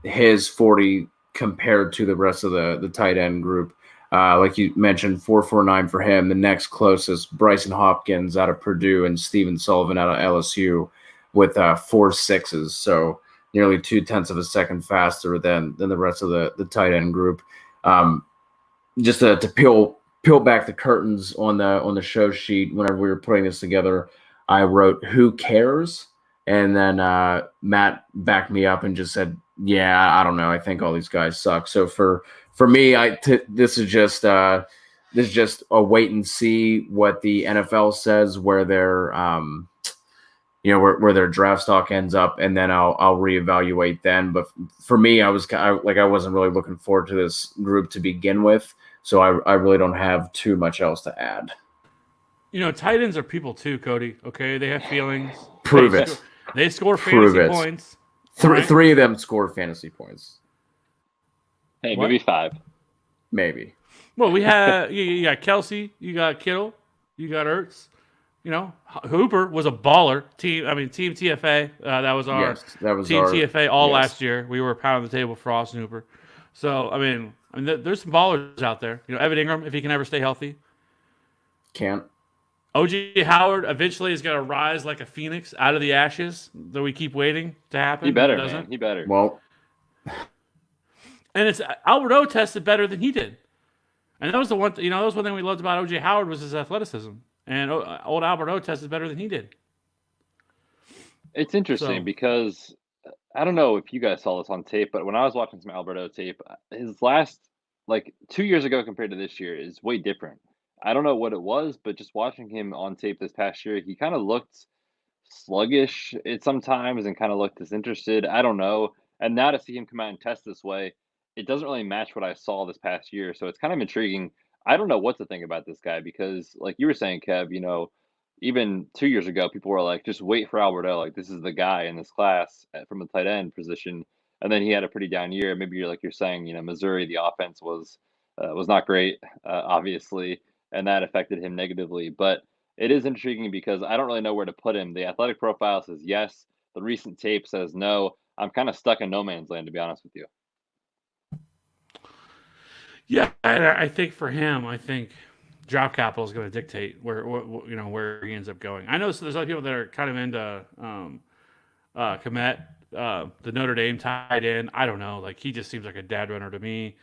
his 40 compared to the rest of the tight end group. Like you mentioned, 4.49 for him. The next closest, Bryson Hopkins out of Purdue and Stephen Sullivan out of LSU with 4.6s. So nearly 0.2 of a second faster than the rest of the tight end group. Just to peel back the curtains on the show sheet, whenever we were putting this together, I wrote, "Who cares?" And then Matt backed me up and just said, "Yeah, I don't know. I think all these guys suck." So for me, this is just a wait and see what the NFL says, where their where their draft stock ends up, and then I'll reevaluate then. But for me, I wasn't really looking forward to this group to begin with, so I really don't have too much else to add. Tight ends are people too, Cody. Okay, they have feelings. Prove it. They score fantasy points. Three of them score fantasy points. Hey, What? maybe 5. Maybe. Well, we have you got Kelsey, you got Kittle, you got Ertz. Hooper was a baller. Team TFA. That was our team TFA last year. We were pounding the table for Austin Hooper. So I mean, there's some ballers out there. Evan Ingram, if he can ever stay healthy. Can't. O.J. Howard eventually is going to rise like a phoenix out of the ashes that we keep waiting to happen. He better, man. He better. Well, and it's Alberto tested better than he did. And that was the one, that was one thing we loved about OJ Howard was his athleticism. And old Albert O tested better than he did. It's interesting So, because I don't know if you guys saw this on tape, but when I was watching some Alberto tape, his last like 2 years ago compared to this year is way different. I don't know what it was, but just watching him on tape this past year, he kind of looked sluggish at sometimes and kind of looked disinterested. I don't know. And now to see him come out and test this way, it doesn't really match what I saw this past year. So it's kind of intriguing. I don't know what to think about this guy because, like you were saying, Kev, even 2 years ago, people were like, just wait for Alberto. Like, this is the guy in this class from the tight end position. And then he had a pretty down year. Maybe you're saying, Missouri, the offense was not great, obviously, and that affected him negatively. But it is intriguing because I don't really know where to put him. The athletic profile says yes. The recent tape says no. I'm kind of stuck in no man's land, to be honest with you. yeah, I think for him, draft capital is going to dictate where he ends up going. I know there's other people that are kind of into Komet, the Notre Dame tight end. I don't know, like he just seems like a dad runner to me.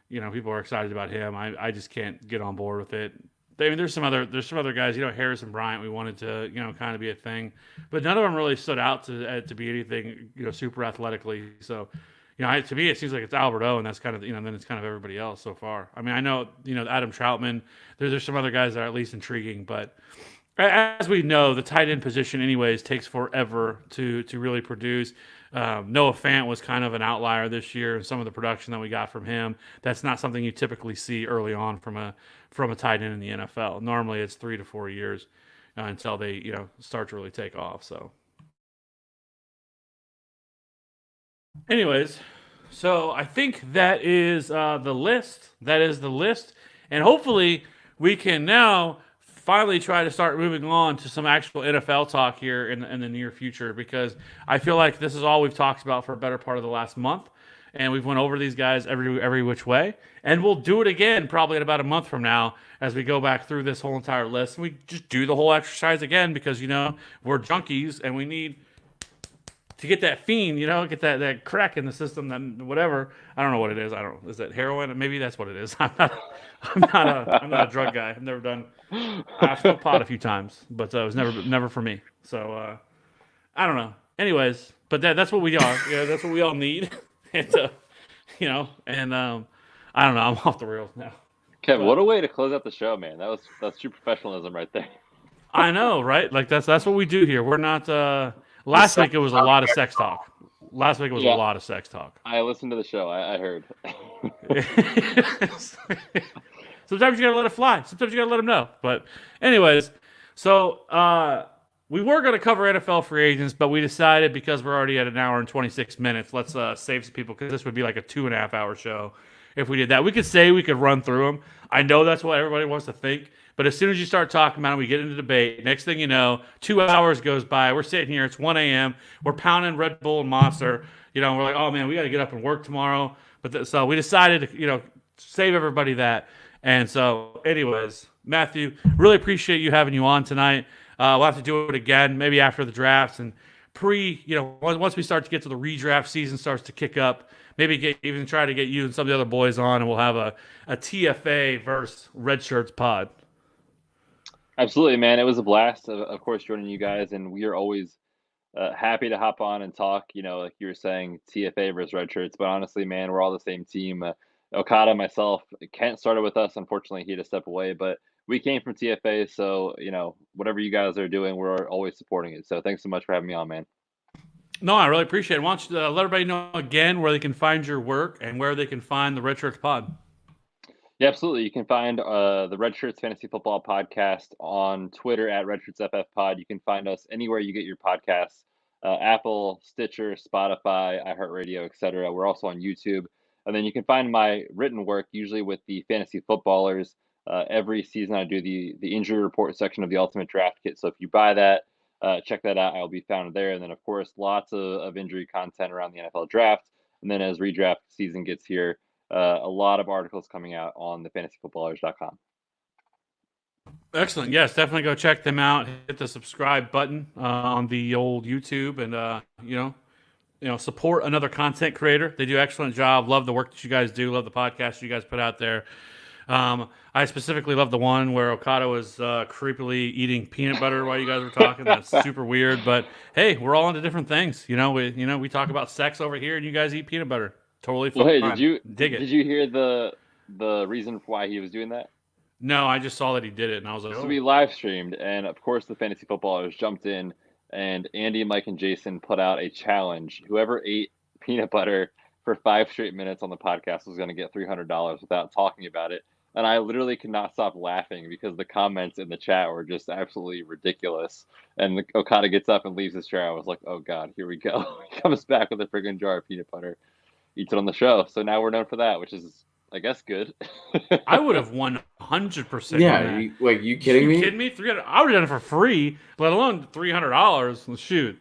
People are excited about him. I just can't get on board with it. I mean, there's some other guys. Harrison Bryant. We wanted to kind of be a thing, but none of them really stood out to be anything super athletically. So. To me, it seems like it's Alberto, and that's kind of, then it's kind of everybody else so far. I mean, I know, Adam Troutman, there's some other guys that are at least intriguing, but as we know, the tight end position anyways takes forever to really produce. Noah Fant was kind of an outlier this year, and some of the production that we got from him, that's not something you typically see early on from a tight end in the NFL. Normally it's 3 to 4 years until they, start to really take off, so. Anyways, so I think that is the list. That is the list. And hopefully we can now finally try to start moving on to some actual NFL talk here in the near future, because I feel like this is all we've talked about for a better part of the last month. And we've went over these guys every which way. And we'll do it again probably in about a month from now as we go back through this whole entire list. And we just do the whole exercise again because, we're junkies and we need to get that fiend, get that crack in the system, that whatever. I don't know what it is. Is it heroin? Maybe that's what it is. I'm not a drug guy. I've never done. I've smoked pot a few times, but it was never for me. So I don't know. Anyways, but that's what we are. That's what we all need. And I don't know. I'm off the rails now. Kev, what a way to close out the show, man. That's true professionalism right there. I know, right? Like that's what we do here. We're not. Last week it was a lot of sex talk. A lot of sex talk. I listened to the show. I heard. Sometimes you gotta let it fly. Sometimes you gotta let them know. But anyways, so we were gonna cover NFL free agents, but we decided because we're already at an hour and 26 minutes, let's save some people because this would be like a 2.5 hour show if we did that. We could say we could run through them. I know that's what everybody wants to think. But as soon as you start talking about it, we get into debate. Next thing you know, 2 hours goes by. We're sitting here. It's 1 a.m. We're pounding Red Bull and Monster. We're like, oh, man, we got to get up and work tomorrow. So we decided to, save everybody that. And so, anyways, Matthew, really appreciate you having you on tonight. We'll have to do it again, maybe after the drafts and once we start to get to the redraft season starts to kick up. Maybe even try to get you and some of the other boys on, and we'll have a TFA versus Red Shirts pod. Absolutely, man. It was a blast, of course, joining you guys, and we are always happy to hop on and talk. Like you were saying, TFA versus Red Shirts, but honestly, man, we're all the same team. Okada, myself, Kent started with us. Unfortunately, he had to step away, but we came from TFA, so whatever you guys are doing, we're always supporting it. So thanks so much for having me on, man. No, I really appreciate it. Why don't you let everybody know again where they can find your work and where they can find the Red Shirts pod? Yeah, absolutely. You can find the Red Shirts Fantasy Football Podcast on Twitter at Red Shirts FF Pod. You can find us anywhere you get your podcasts, Apple, Stitcher, Spotify, iHeartRadio, etc. We're also on YouTube. And then you can find my written work, usually with the fantasy footballers. Every season I do the injury report section of the Ultimate Draft Kit. So if you buy that, check that out. I'll be found there. And then, of course, lots of injury content around the NFL draft. And then as redraft season gets here, a lot of articles coming out on the fantasyfootballers.com. Excellent. Yes, definitely go check them out. Hit the subscribe button on the old YouTube and, support another content creator. They do an excellent job. Love the work that you guys do. Love the podcast you guys put out there. I specifically love the one where Okada was creepily eating peanut butter while you guys were talking. That's super weird, but hey, we're all into different things. We talk about sex over here, and you guys eat peanut butter. Totally fine. Well, hey, Dig it? did you hear the reason for why he was doing that? No, I just saw that he did it, and I was like, So oh. we live streamed, and of course the fantasy footballers jumped in, and Andy, Mike, and Jason put out a challenge. Whoever ate peanut butter for 5 straight minutes on the podcast was going to get $300 without talking about it. And I literally could not stop laughing because the comments in the chat were just absolutely ridiculous. And Okada gets up and leaves his chair. I was like, oh God, here we go. He comes back with a friggin' jar of peanut butter, eats it on the show. So now we're known for that, which is, I guess, good. I would have 100%. Yeah, you kidding me? You kidding me? 300. I would have done it for free, let alone $300. Shoot,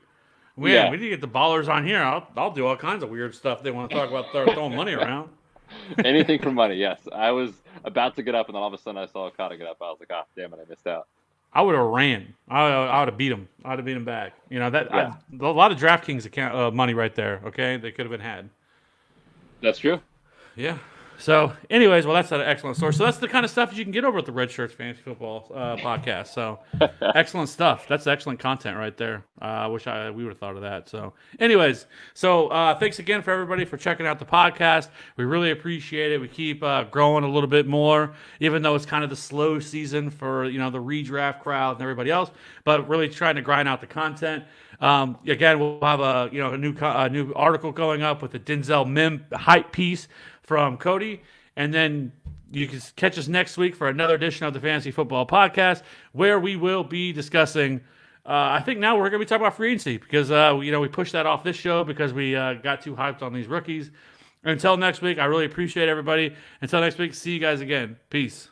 we Yeah. we need to get the ballers on here. I'll do all kinds of weird stuff. They want to talk about throwing money around. Anything for money, yes. I was about to get up, and then all of a sudden I saw Okada get up. I was like, ah, damn it, I missed out. I would have ran. I would have beat him. I would have beat him back. Yeah. A lot of DraftKings account money right there. Okay, they could have been had. That's true. Yeah. So, anyways, well, that's an excellent story. So that's the kind of stuff you can get over at the Red Shirts Fantasy Football podcast. So, excellent stuff. That's excellent content right there. I wish we would have thought of that. So, anyways, thanks again for everybody for checking out the podcast. We really appreciate it. We keep growing a little bit more, even though it's kind of the slow season for the redraft crowd and everybody else. But really trying to grind out the content. Again, we'll have a new article going up with the Denzel Mim hype piece from Cody, and then you can catch us next week for another edition of the Fantasy Football Podcast, where we will be discussing. I think now we're going to be talking about free agency because we pushed that off this show because we got too hyped on these rookies. Until next week, I really appreciate everybody. Until next week, see you guys again. Peace.